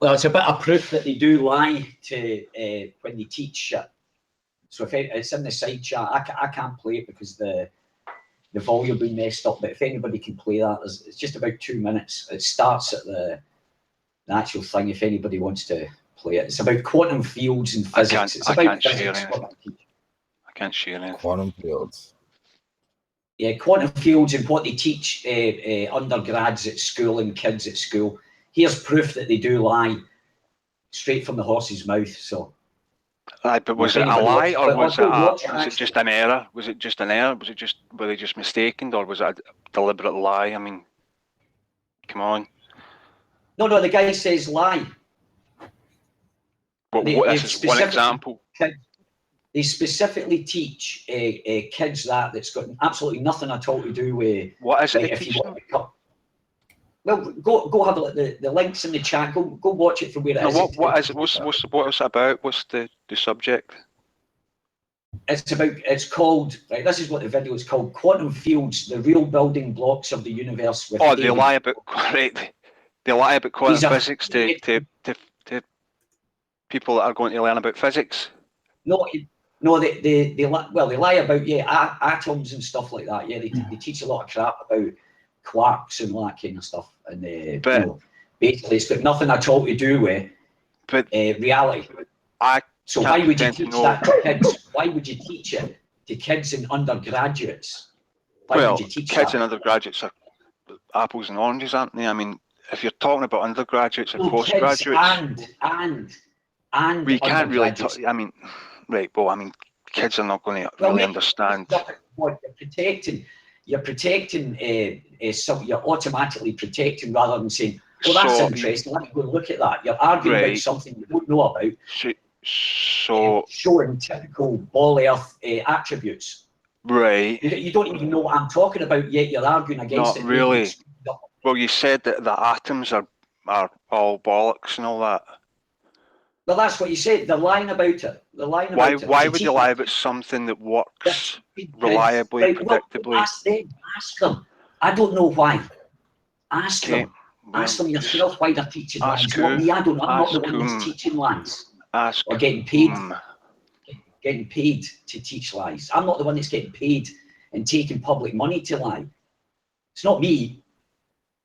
Well, it's a bit of proof that they do lie to when they teach shit. So if it's in the side chat, I can't play it because the volume been messed up. But if anybody can play that, it's just about 2 minutes. It starts at the actual thing. If anybody wants to play it, it's about quantum fields and physics. It's about physics. I can't share anything. Quantum fields. Yeah, quantum fields and what they teach undergrads at school and kids at school. Here's proof that they do lie, straight from the horse's mouth. So. But was it a lie, or was it just an error? Was it just an error? Was it just, were they just mistaken, or was it a deliberate lie? I mean, come on. No, the guy says lie. This is one example. They specifically teach kids that's got absolutely nothing at all to do with. What is it? Like, if you want to become, well, go have a look. The links in the chat. Go watch it from where it is. What is it? What's it about? What's the subject? It's called, right, this is what the video is called: Quantum Fields, the real building blocks of the universe. With they lie about They lie about quantum physics to people that are going to learn about physics. No, they lie about atoms and stuff like that. Yeah, they teach a lot of crap about quarks and all that kind of stuff. And basically, it's got nothing at all to do with reality. So why would you teach that to kids? Why would you teach it to kids and undergraduates? Why would you teach kids that? and undergraduates are apples and oranges, aren't they? I mean, if you're talking about undergraduates and postgraduates, and we can't really talk. I mean, right? Well, I mean, kids are not going to really understand. What you're protecting. You're automatically protecting rather than saying, "Well, that's interesting. Let me go and look at that." You're arguing about something you don't know about. Showing typical ball earth attributes. Right. You don't even know what I'm talking about yet. You're arguing against it. Not really. Well, you said that the atoms are all bollocks and all that. Well, that's what you said. They're lying about it. They're lying about it. Why would you lie about something that works reliably, predictably? Ask them. I don't know why. Ask them. Ask them yourself why they're teaching lies. Not me. I don't know. I'm not the one that's teaching lies. Or getting paid. Getting paid to teach lies. I'm not the one that's getting paid and taking public money to lie. It's not me.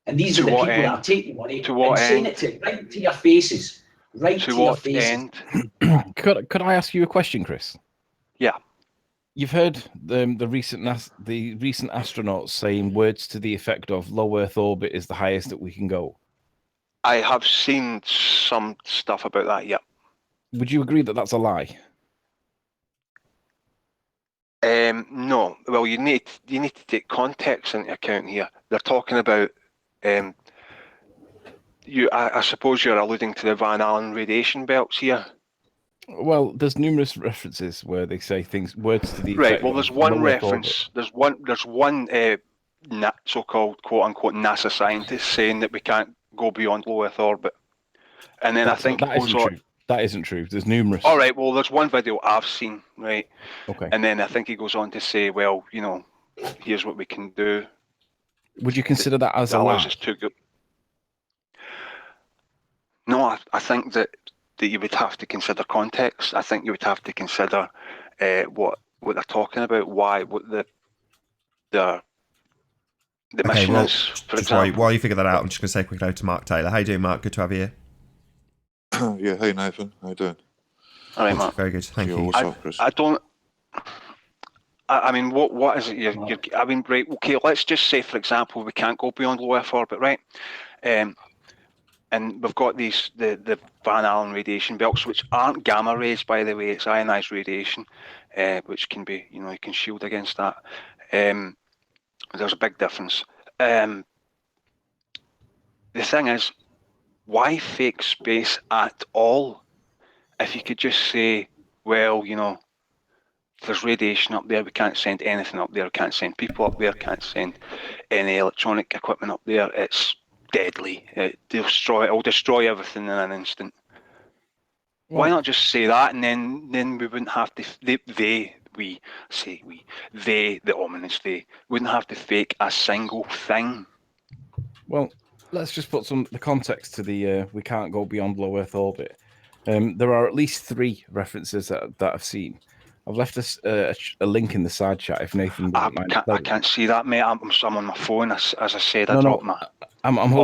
And these are the people that are taking money and saying it right to your faces. Right to your faces. Could I ask you a question, Chris? Yeah. You've heard the recent astronauts saying words to the effect of "low Earth orbit is the highest that we can go." I have seen some stuff about that. Yeah. Would you agree that that's a lie? No. Well, you need to take context into account here. They're talking about I suppose you're alluding to the Van Allen radiation belts here. Well, there's numerous references where they say words to the effect. Right. Well, there's one reference. There's one so-called quote-unquote NASA scientist saying that we can't go beyond low Earth orbit, and then I think that isn't true. There's numerous. All right. Well, there's one video I've seen. Right. Okay. And then I think he goes on to say, well, you know, here's what we can do. Would you consider that as a lie? No, I think that you would have to consider context. I think you would have to consider what they're talking about, what the mission is, for example. While you figure that out, I'm just going to say a quick hello to Mark Taylor. How you doing, Mark? Good to have you here. Yeah, hey Nathan, how you doing? All right, Mark. Very good, thank you. What's up, Chris? I mean, what is it? I mean, right? Okay, let's just say, for example, we can't go beyond low Earth orbit, right? And we've got the Van Allen radiation belts, which aren't gamma rays, by the way. It's ionized radiation, which can be, you can shield against that. There's a big difference. The thing is, why fake space at all? If you could just say, well, there's radiation up there, we can't send anything up there, we can't send people up there, can't send any electronic equipment up there, it's deadly. It'll destroy everything in an instant. Why not just say that, and then we wouldn't have to, the ominous they, wouldn't have to fake a single thing. Well, let's just put the context to the we can't go beyond low Earth orbit. There are at least 3 references that I've seen. I've left us a link in the side chat if Nathan doesn't mind. I can't see that, mate. I'm on my phone. As I said, I'm hoping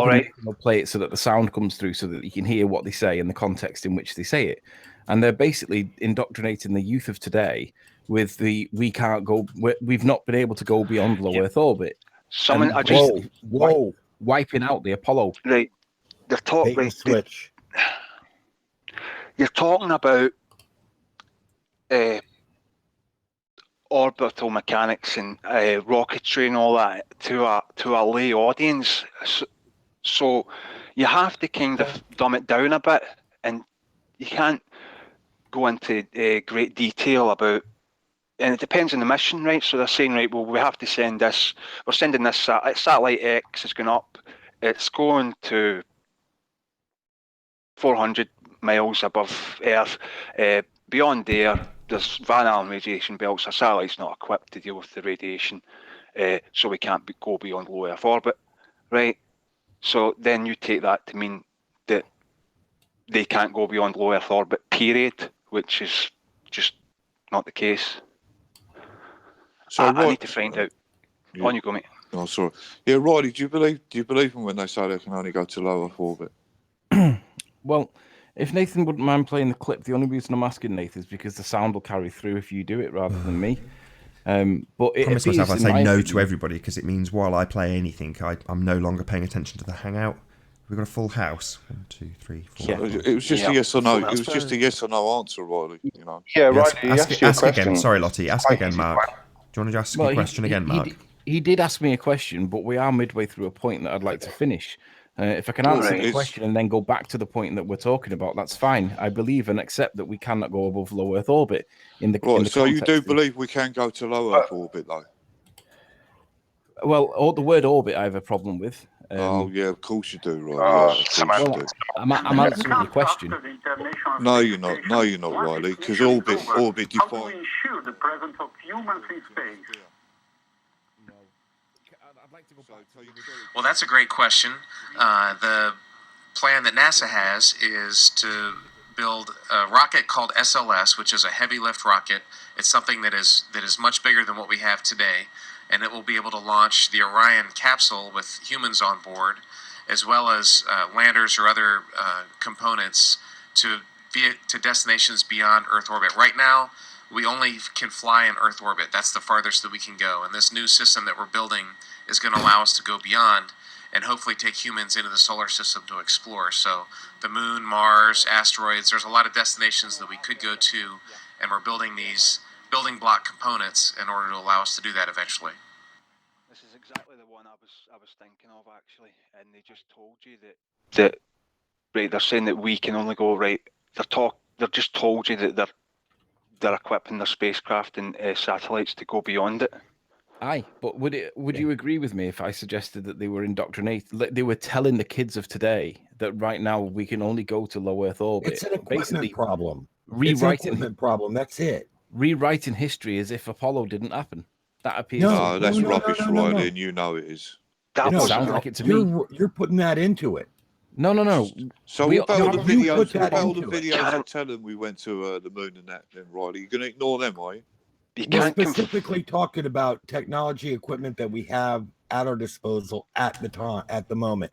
right. they'll play it so that the sound comes through so that you can hear what they say and the context in which they say it. And they're basically indoctrinating the youth of today with we've not been able to go beyond low Earth orbit. Wiping out the Apollo. Right. They're talking switch. You're talking about orbital mechanics and rocketry and all that to a lay audience. So you have to kind of dumb it down a bit, and you can't go into great detail about. And it depends on the mission, right? So they're saying, right, well, we have to send this. We're sending this satellite X is going up. It's going to 400 miles above Earth. Beyond there, there's Van Allen radiation belts. Our satellite's not equipped to deal with the radiation, so we can't go beyond low Earth orbit, right? So then you take that to mean that they can't go beyond low Earth orbit, period, which is just not the case. So I need to find out. Yeah. On you go, mate. Oh, sorry. Yeah, Riley, do you believe them when they say they can only go to low Earth orbit? Well, if Nathan wouldn't mind playing the clip, the only reason I'm asking Nathan is because the sound will carry through if you do it rather than me. But I promise myself I say no to everybody because it means while I play anything, I'm no longer paying attention to the hangout. We've got a full house. 1, 2, 3, 4. Yeah. It was just a yes or no. It was just a yes or no answer, Riley. Yeah, right. Ask again. Sorry, Lottie. Ask again, Mark. Do you want to ask a question again, Mark? He did ask me a question, but we are midway through a point that I'd like to finish. If I can answer the question and then go back to the point that we're talking about, that's fine. I believe and accept that we cannot go above low Earth orbit. So you do believe we can go to low Earth orbit, though? Well, the word orbit I have a problem with. Oh, yeah, of course you do, right? I'm answering your question. No, you're not. No, you're not, Riley, because orbit defines... How to ensure the presence of humans in space? Well, that's a great question. The plan that NASA has is to build a rocket called SLS, which is a heavy lift rocket. It's something that is much bigger than what we have today, and it will be able to launch the Orion capsule with humans on board, as well as landers or other components to destinations beyond Earth orbit. Right now, we only can fly in Earth orbit. That's the farthest that we can go, and this new system that we're building is going to allow us to go beyond and hopefully take humans into the solar system to explore. So the moon, Mars, asteroids, there's a lot of destinations that we could go to, and we're building these building block components in order to allow us to do that eventually. This is exactly the one I was thinking of, actually, and they just told you that right, they're saying that we can only go right. They're just told you that they're equipping their spacecraft and satellites to go beyond it. Aye, but would you agree with me if I suggested that they were indoctrinated? They were telling the kids of today that right now we can only go to low Earth orbit. It's an equipment problem. Rewriting problem. That's it. Rewriting history as if Apollo didn't happen. That appears. No, that's rubbish, Riley, and you know it is. That sounds like it to me. You're putting that into it. No. So what about all the videos? What about all the into it? videos that tell them we went to the moon and that? Then, Riley, you're gonna ignore them, are you? We're specifically talking about technology equipment that we have at our disposal at the moment,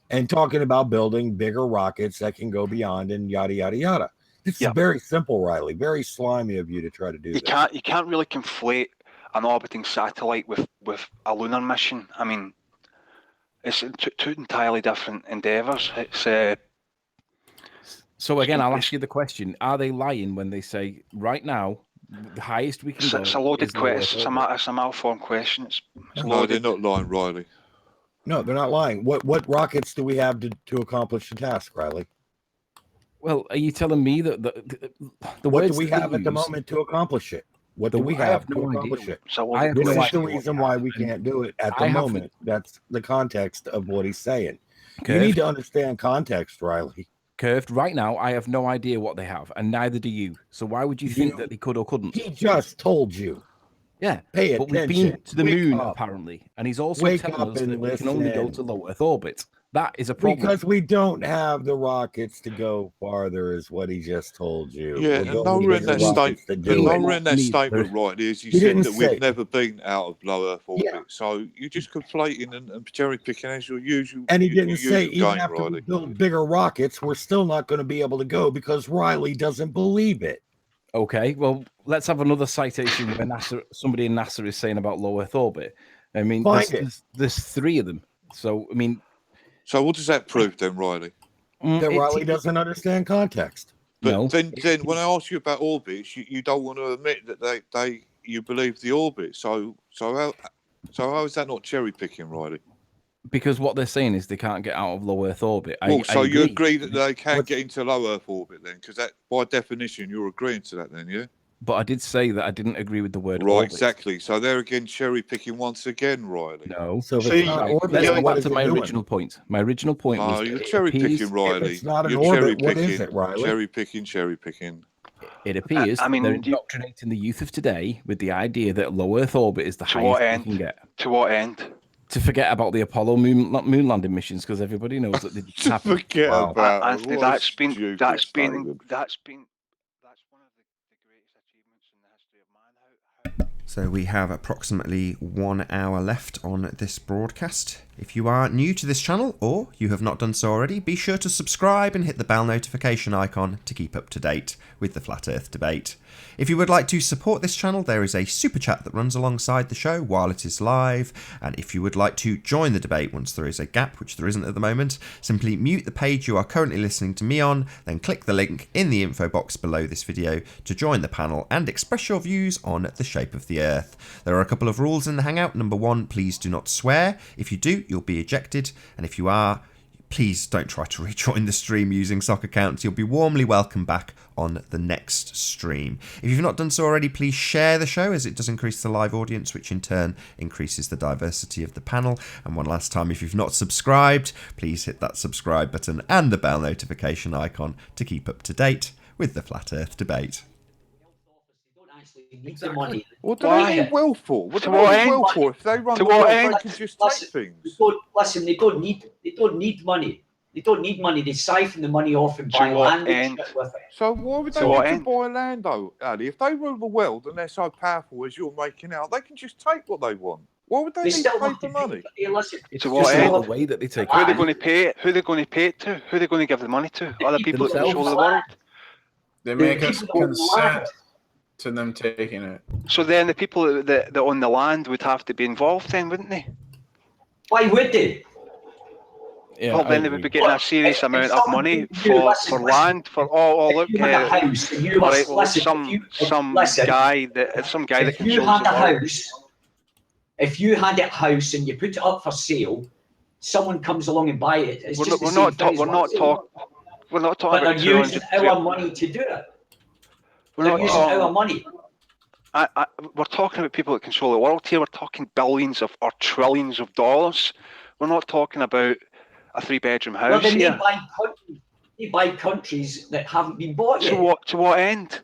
and talking about building bigger rockets that can go beyond and yada yada yada. This is very simple, Riley. Very slimy of you to try to do. You can't really conflate an orbiting satellite with a lunar mission. I mean, it's two entirely different endeavors. It's so again, I'll ask you the question: are they lying when they say right now the highest we can go? It's a loaded question. It's a malformed question. No, they're not lying, Riley. No, they're not lying. What rockets do we have to accomplish the task, Riley? Well, are you telling me that the what words do we have at the moment to accomplish it? What do we have to accomplish it? This is the reason why we can't do it at the moment. That's the context of what he's saying. You need to understand context, Riley. Curved, right now, I have no idea what they have, and neither do you. So why would you think that they could or couldn't? He just told you. Yeah, pay attention. But we've been to the moon, apparently, and he's also telling us that we can only go to low Earth orbit. That is a problem. Because we don't have the rockets to go farther, is what he just told you. Yeah, and nowhere in that statement, right, is he said that we've never been out of low Earth orbit. Yeah. So you're just conflating and cherry picking as your usual. And he didn't say even after we build bigger rockets, we're still not going to be able to go because Riley doesn't believe it. Okay, well, let's have another citation where somebody in NASA is saying about low Earth orbit. I mean, there's three of them. So, I mean... So what does that prove then, Riley? That Riley doesn't understand context. But then when I ask you about orbits, you don't want to admit that you believe the orbit. So how is that not cherry picking, Riley? Because what they're saying is they can't get out of low Earth orbit. So you agree that they can get into low Earth orbit then? Because that, by definition, you're agreeing to that then, yeah? But I did say that I didn't agree with the word right, orbit. Exactly. So they're again cherry picking once again, Riley. No. So let's go back to my original point. My original point was... No, you're cherry picking, Riley. It's not an orbit. What is it, Riley? Cherry picking. It appears they're indoctrinating the youth of today with the idea that low Earth orbit is the highest we can get. To what end? To forget about the Apollo moon landing missions because everybody knows that they didn't happen. Forget about Anthony, that's one of the greatest achievements in the history of man. So we have approximately 1 hour left on this broadcast. If you are new to this channel or you have not done so already, be sure to subscribe and hit the bell notification icon to keep up to date with the Flat Earth debate. If you would like to support this channel, there is a super chat that runs alongside the show while it is live. And if you would like to join the debate once there is a gap, which there isn't at the moment, simply mute the page you are currently listening to me on, then click the link in the info box below this video to join the panel and express your views on the shape of the Earth. There are a couple of rules in the Hangout. Number 1, please do not swear. If you do, you'll be ejected. And if you are, please don't try to rejoin the stream using sock accounts. You'll be warmly welcome back on the next stream. If you've not done so already, please share the show as it does increase the live audience, which in turn increases the diversity of the panel. And one last time, if you've not subscribed, please hit that subscribe button and the bell notification icon to keep up to date with the Flat Earth debate. Exactly. What do they need well for? What do they need well for? If they run the world, they can just take things. Listen, they don't need money. They don't need money. They siphon the money off and buy land and shit with it. So why would they want to buy land, though, Ali? If they rule the world and they're so powerful as you're making out, they can just take what they want. Why would they need to pay for money? It's just the way that they take. Who are they going to pay it? Who are they going to pay it to? Who are they going to give the money to? Other people that control the world. They make us consent to them taking it. So then the people that own the land would have to be involved then, wouldn't they? Why would they? Yeah, well, then they would be getting a serious amount of money for land. For look, some guy that controls the world. If you had a house and you put it up for sale, someone comes along and buy it. We're not talking. But they're using our money to do it. They're using our money. We're talking about people that control the world here. We're talking billions or trillions of dollars. We're not talking about a 3-bedroom house well, then here. They buy countries that haven't been bought yet. To what end?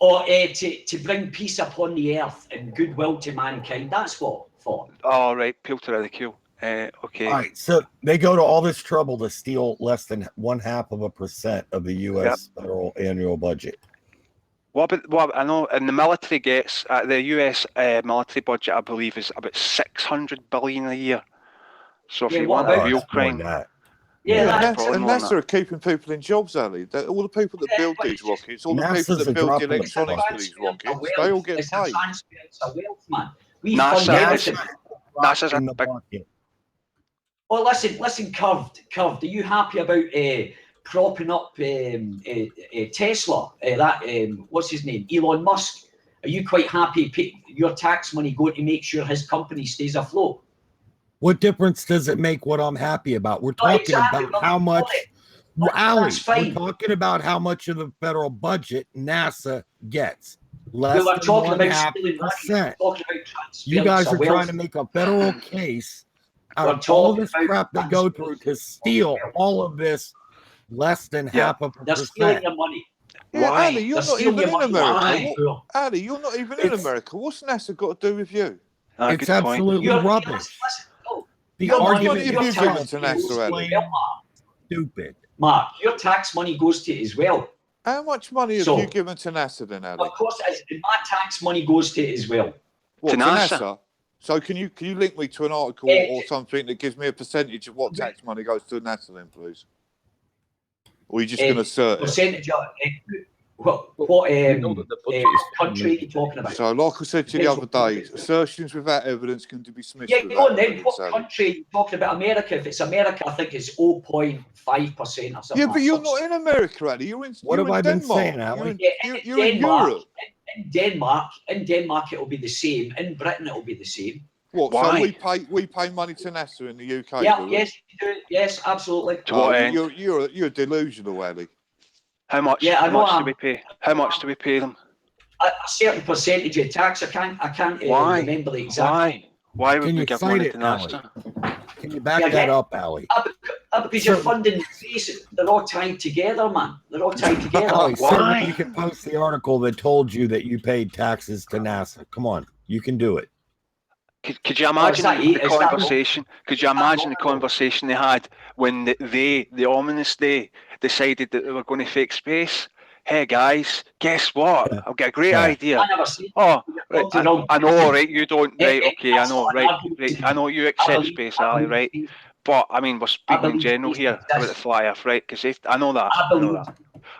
Or to bring peace upon the earth and goodwill to mankind. That's what for. Oh, right. Peel to ridicule. Okay. All right. So they go to all this trouble to steal less than 0.5% of the U.S. federal annual budget. What I know, and the military gets the US military budget, I believe, is about $600 billion a year. So if you want a real crime, and NASA are keeping people in jobs, Ali. All the people that build these rockets, all the people that build the electronics for these rockets, they all get paid. NASA's a big. Well, listen, Curved. Are you happy about propping up Tesla? What's his name? Elon Musk. Are you quite happy your tax money going to make sure his company stays afloat? What difference does it make what I'm happy about? We're talking about how much, Ali, we're talking about how much of the federal budget NASA gets. Less than 1.5%. You guys are trying to make a federal case out of all this crap they go through to steal all of this less than 0.5%. They're stealing your money. Yeah, Ali, you're not even in America. Ali, you're not even in America. What's NASA got to do with you? It's absolutely rubbish. The argument you've given to NASA, Ali. Stupid. Mark, your tax money goes to it as well. How much money have you given to NASA then, Ali? Of course, my tax money goes to it as well. What, to NASA? So can you link me to an article or something that gives me a percentage of what tax money goes to NASA then, please? Or are you just going to assert percentage of what country are you talking about? So, like I said to you the other day, assertions without evidence can be dismissed. Yeah, go on then. What country are you talking about? America? If it's America, I think it's 0.5% or something. Yeah, but you're not in America, Ali. You're in What have I been Denmark. saying, Ali? You're in Europe. In Denmark, it will be the same. In Britain, it will be the same. What? Why? So we pay money to NASA in the UK. Yeah, yes, you do. Yes, absolutely. You're delusional, Ali. How much? Yeah, how much do we pay? How much do we pay them? A certain percentage of tax. I can't remember the exact. Why would we give money to NASA? Can you back that up, Ali? Because you're funding the face. They're all tied together, man. They're all tied together. Why? You can post the article that told you that you paid taxes to NASA. Come on, you can do it. Could you imagine the conversation? Could you imagine the conversation they had when the ominous day decided that they were going to fake space? Hey guys, guess what? I've got a great idea. I never seen. Oh, right, I know, right? You don't, right? Okay, I know, right? I know you accept space, Ali, right? But I mean, we're speaking in general here about the fly off, right? Because I know that.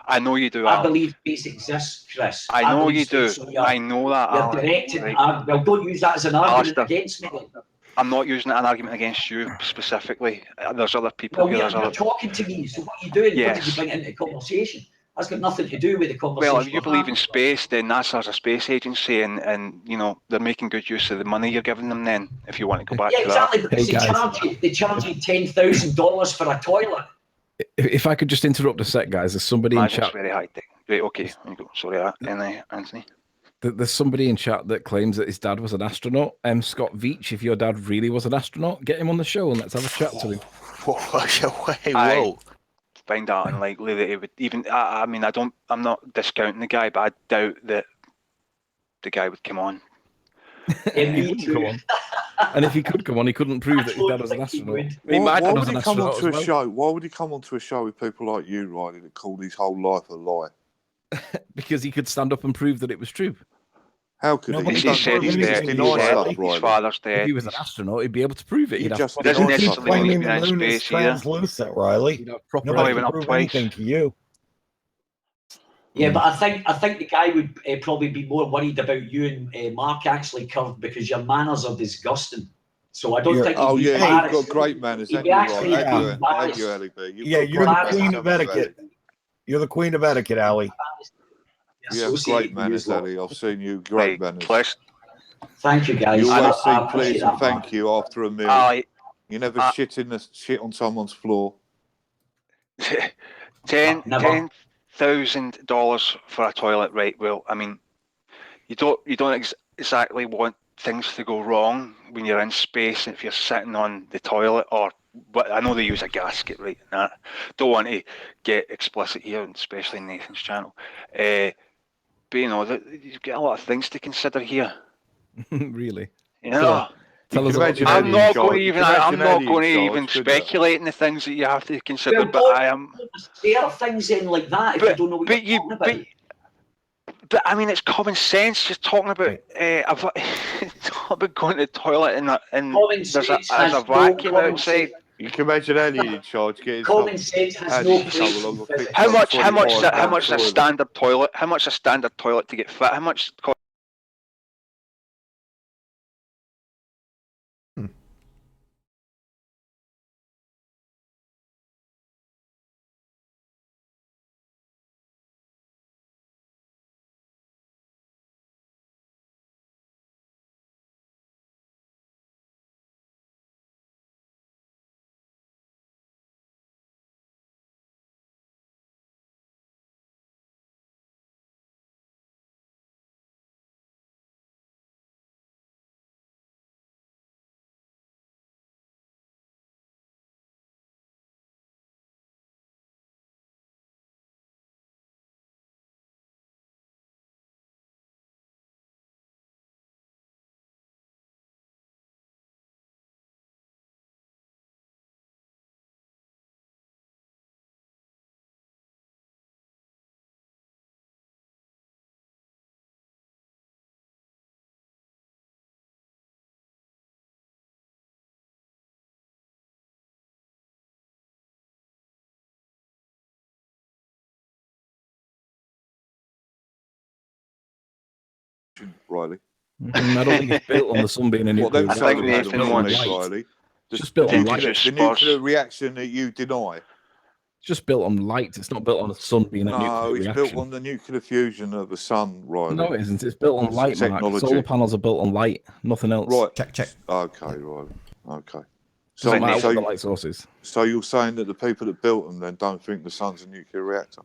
I know you do. I believe space exists, Chris. I know you do. I know that. You're directing. Well, don't use that as an argument against me. I'm not using it as an argument against you specifically. There's other people here. You're talking to me. So what are you doing? Yes. What did you bring into the conversation? That's got nothing to do with the conversation. Well, if you believe in space, then NASA's a space agency, and you know they're making good use of the money you're giving them. Then, if you want to go back to that, because they charge you $10,000 for a toilet. If I could just interrupt a sec, guys, there's somebody in chat. Very high tech. Right, okay. Sorry, Anthony. There's somebody in chat that claims that his dad was an astronaut. Scott Veach, if your dad really was an astronaut, get him on the show and let's have a chat to him. Whoa. Find out unlikely that he would even. I mean, I'm not discounting the guy, but I doubt that the guy would come on. He wouldn't come on. And if he could come on, he couldn't prove that his dad was an astronaut. Why would he come onto a show? Why would he come onto a show with people like you, Riley, that call his whole life a lie? Because he could stand up and prove that it was true. How could he? He said he's dead. His father's dead. If he was an astronaut, he'd be able to prove it. He doesn't necessarily mean he's been in space either. Translucent, Riley. Nobody can prove anything to you. Yeah, but I think the guy would probably be more worried about you and Mark actually, Curved, because your manners are disgusting. So I don't think. Oh yeah, you've got great manners. Thank you, Ali B. Yeah, you're the queen of etiquette. You're the queen of etiquette, Ali. You have great manners, Ali. I've seen you great manners. Thank you, guys. You always say please and thank you after a meal. You never shit on someone's floor. $10,000 for a toilet, right? Well, I mean, you don't exactly want things to go wrong when you're in space if you're sitting on the toilet, but I know they use a gasket, right? Don't want to get explicit here, especially in Nathan's channel. you know, you've got a lot of things to consider here. Really? You know, tell us about I'm not going to even speculate in the things that you have to consider, but I am. There are things in like that if you don't know what you're talking about. But I mean, it's common sense. Just talking about about going to the toilet and there's a vacuum outside. You can imagine Ellie in charge getting common sense has no place in physics. How much is a standard toilet? How much is a standard toilet to get fit? How much? Riley. I don't think it's built on the sun being a nuclear reactor. I think Nathan wants Riley. It's just built on light. The nuclear reaction that you deny. It's just built on light. It's not built on the sun being a nuclear reaction. No, it's built on the nuclear fusion of the sun, Riley. No, it isn't. It's built on light, Mark. Solar panels are built on light, nothing else. Right. Check. Okay, Riley. Okay. Doesn't matter what the light source is. So you're saying that the people that built them then don't think the sun's a nuclear reactor?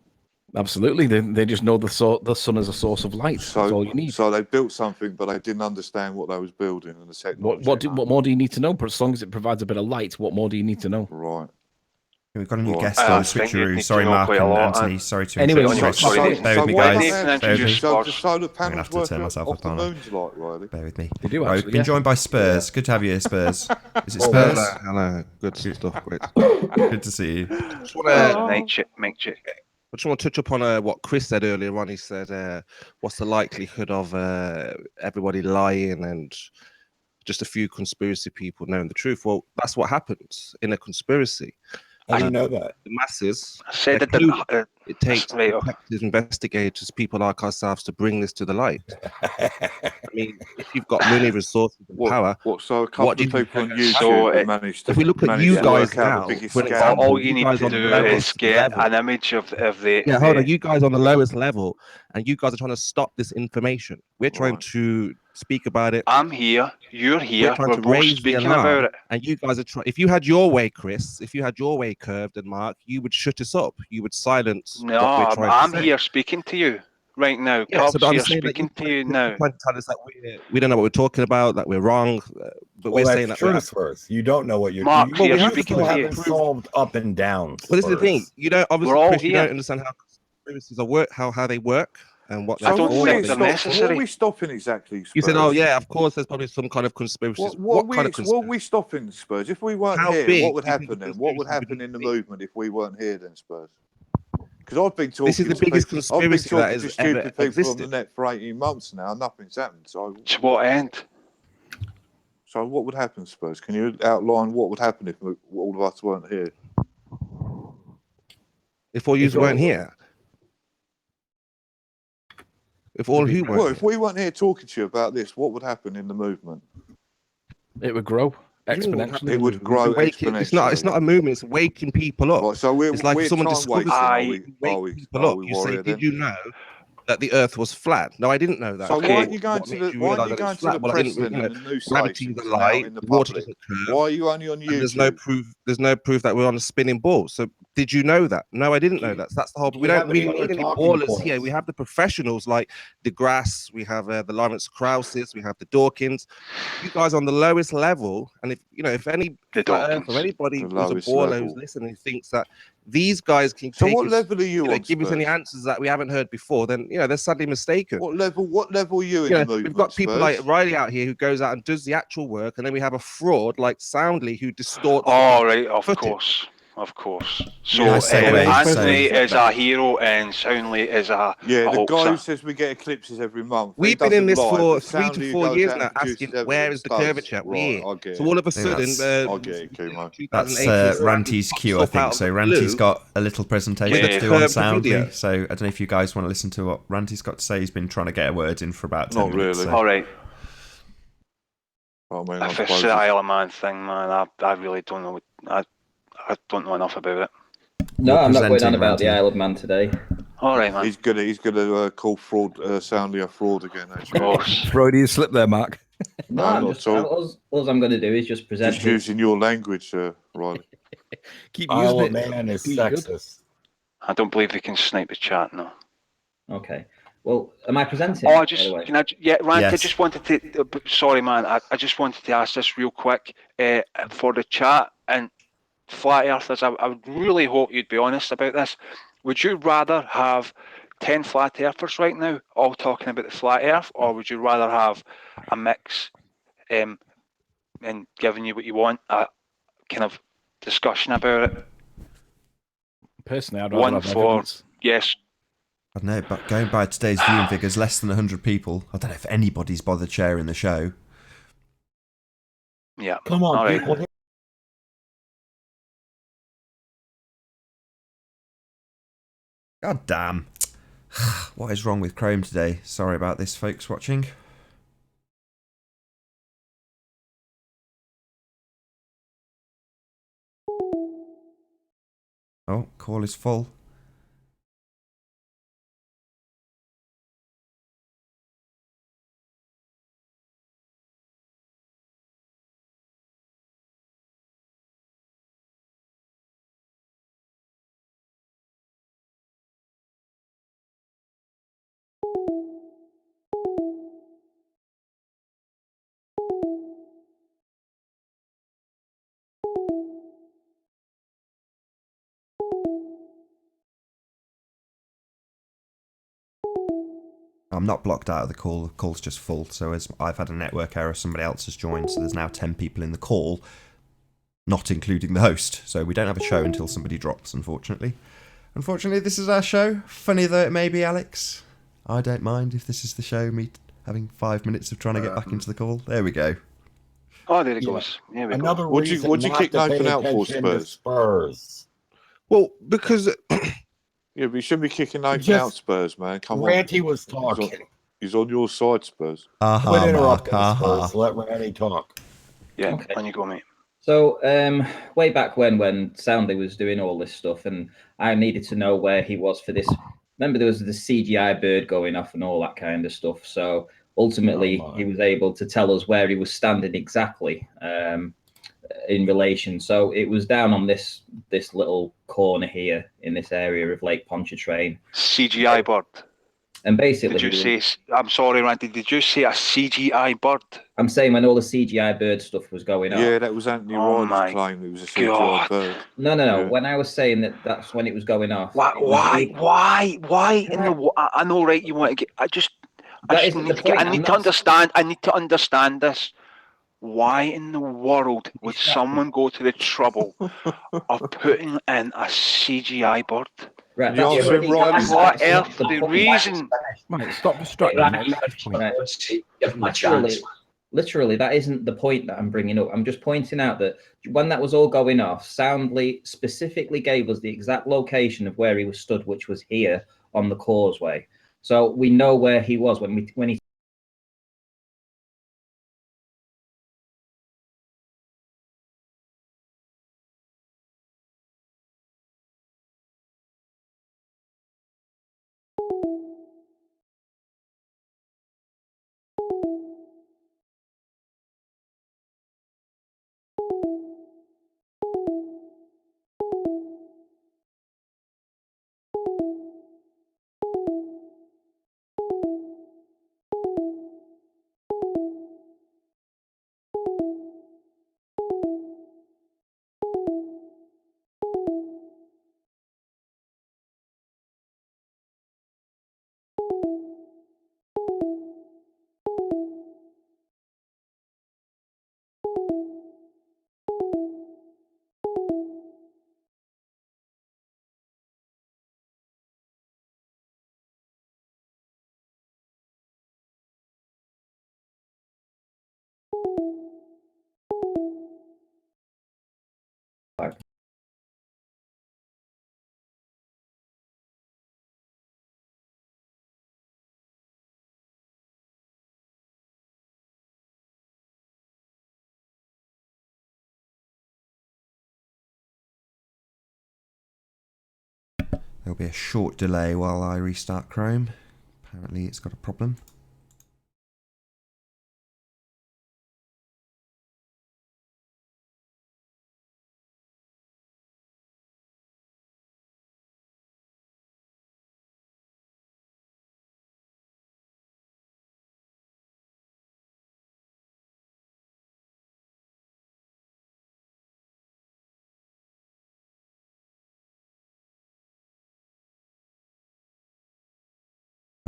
Absolutely. They just know the sun is a source of light. That's all you need. So they built something, but they didn't understand what they was building and the technology. What more do you need to know? But as long as it provides a bit of light, what more do you need to know? Right. We've got a new guest on Switcheroo. Sorry, Mark and Anthony. Sorry to interrupt. Bear with me, guys. Bear with me. So the solar I'm going to panels have to turn myself up on it. Bear with me. They do We've been joined by Spurs. Good to have you, Spurs. Is it Spurs? Hello. Good stuff. Great. Good to see you. Make check. I just want to touch upon what Chris said earlier on. He said, what's the likelihood of everybody lying and just a few conspiracy people knowing the truth? Well, that's what happens in a conspiracy. How do you know that? The masses. I said that it takes detectives, investigators, people like ourselves to bring this to the light. I mean, if you've got money, resources, and power, so a couple of people on YouTube managed to. If we look at you guys now, all you need to do is get an image of the. Yeah, hold on. You guys on the lowest level, and you guys are trying to stop this information. We're trying to speak about it. I'm here. You're here. We're both speaking about it. And you guys are trying. If you had your way, Chris, if you had your way curved and Mark, you would shut us up. You would silence. No, I'm here speaking to you right now. Yeah, so here speaking to you now. Trying to tell us that we don't know what we're talking about, that we're wrong, but we're saying that truth first. You don't know what you're Mark, doing. Well, we haven't solved up and downs. Well, this is the thing. You don't obviously, Chris, you don't understand how conspiracies work, how they work. And what I don't think they're necessary. What are we stopping exactly, Spurs? You said, oh yeah, of course there's probably some kind of conspiracy. What kind of conspiracy? What are we stopping, Spurs? If we weren't here, what would happen then? What would happen in the movement if we weren't here then, Spurs? Because I've been talking this is the biggest conspiracy that has stupid ever people existed. on the net for 18 months now. Nothing's happened. So to what end? So what would happen, Spurs? Can you outline what would happen if all of us weren't here? If all you weren't here? If all who weren't if we weren't here talking to you about this, what would happen in the movement? It would grow exponentially. It would grow exponentially. It's not a movement. It's waking people up. Right, so it's like if someone discovers people up. You say, "Did you know that the Earth was flat?" No, I didn't know that. So why aren't you going to the press then and the news gravity, the light, the water doesn't curve. Why are you only on YouTube? There's no proof. There's no proof that we're on a spinning ball. So Did you know that? No, I didn't know that. So that's the whole. We don't really need any ballers here. We have the professionals like DeGrasse. We have the Lawrence Krauses. We have the Dawkins. You guys on the lowest level, and if any flat earth or anybody who's a baller who's listening thinks that these guys can so what level are you on, give us any answers that we haven't heard before, then they're sadly mistaken. What level are you in the movement? We've got people like Riley out here who goes out and does the actual work, and then we have a fraud like Soundly who distorts. Of course. So Anthony is a hero and Soundly is a the guy who says we get eclipses every month. We've been in this for 3 to 4 years now, asking where is the curvature. So all of a sudden, that's Ranty's cue, I think. So Ranty's got a little presentation to do on Soundly. So I don't know if you guys want to listen to what Ranty's got to say. He's been trying to get a word in for about 10 minutes. All right. I if it's the Isle of Man thing, man, I really don't know. I don't know enough about it. No, I'm not going on about the Isle of Man today. All right, man. He's gonna call fraud Soundly a fraud again. Of course. Freudian slip there, Mark. No, all I'm going to do is just present. Just using your language, Riley. Keep using it. Man is sexist. I don't believe they can snipe the chat now. Okay. Well, am I presenting? Oh, Rand, yes. I just wanted to. Sorry, man. I just wanted to ask this real quick for the chat and flat earthers. I would really hope you'd be honest about this. Would you rather have 10 flat earthers right now, all talking about the flat earth, or would you rather have a mix and giving you what you want, a kind of discussion about it? Personally, I'd rather have evidence. Yes. I don't know, but going by today's viewing figures, less than 100 people. I don't know if anybody's bothered sharing the show. Yeah. Come on, right. people. God damn. What is wrong with Chrome today? Sorry about this, folks watching. Oh, call is full. I'm not blocked out of the call. The call's just full. So as I've had a network error, somebody else has joined. So there's now 10 people in the call, not including the host. So we don't have a show until somebody drops, unfortunately. Unfortunately, this is our show. Funny though it may be, Alex, I don't mind if this is the show, me having 5 minutes of trying to get back into the call. There we go. Oh, there it goes. Here we Another go. reason What'd you kick Nathan out for, Spurs? Well, because... Yeah, but you shouldn't be kicking Nathan out, Spurs, man. Come on. Ranty was talking. He's on your side, Spurs. Quit interrupting Spurs. Let Ranty talk. Yeah, on you go, mate. So, way back when Soundly was doing all this stuff, and I needed to know where he was for this. Remember, there was the CGI bird going off and all that kind of stuff. So ultimately, he was able to tell us where he was standing exactly in relation. So it was down on this little corner here in this area of Lake Pontchartrain. CGI bird. And basically, did you say? I'm sorry, Randy. Did you say a CGI bird? I'm saying when all the CGI bird stuff was going on. Yeah, that was Anthony Riley's claim. It was a CGI bird. No. Yeah. When I was saying that's when it was going off. Why? In the? I know, right? You want to get? I need to understand this. Why in the world would someone go to the trouble of putting in a CGI bird? Right, the reason. Mate, stop distracting. Give him a chance. Literally, that isn't the point that I'm bringing up. I'm just pointing out that when that was all going off, Soundly specifically gave us the exact location of where he was stood, which was here on the causeway. So we know where he was when he There'll be a short delay while I restart Chrome. Apparently it's got a problem.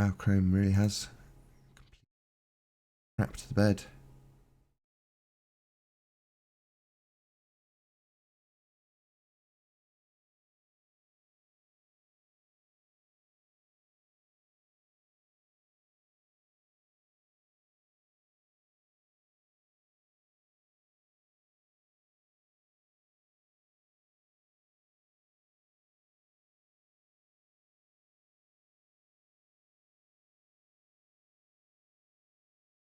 Wow, Chrome really has crap to the bed.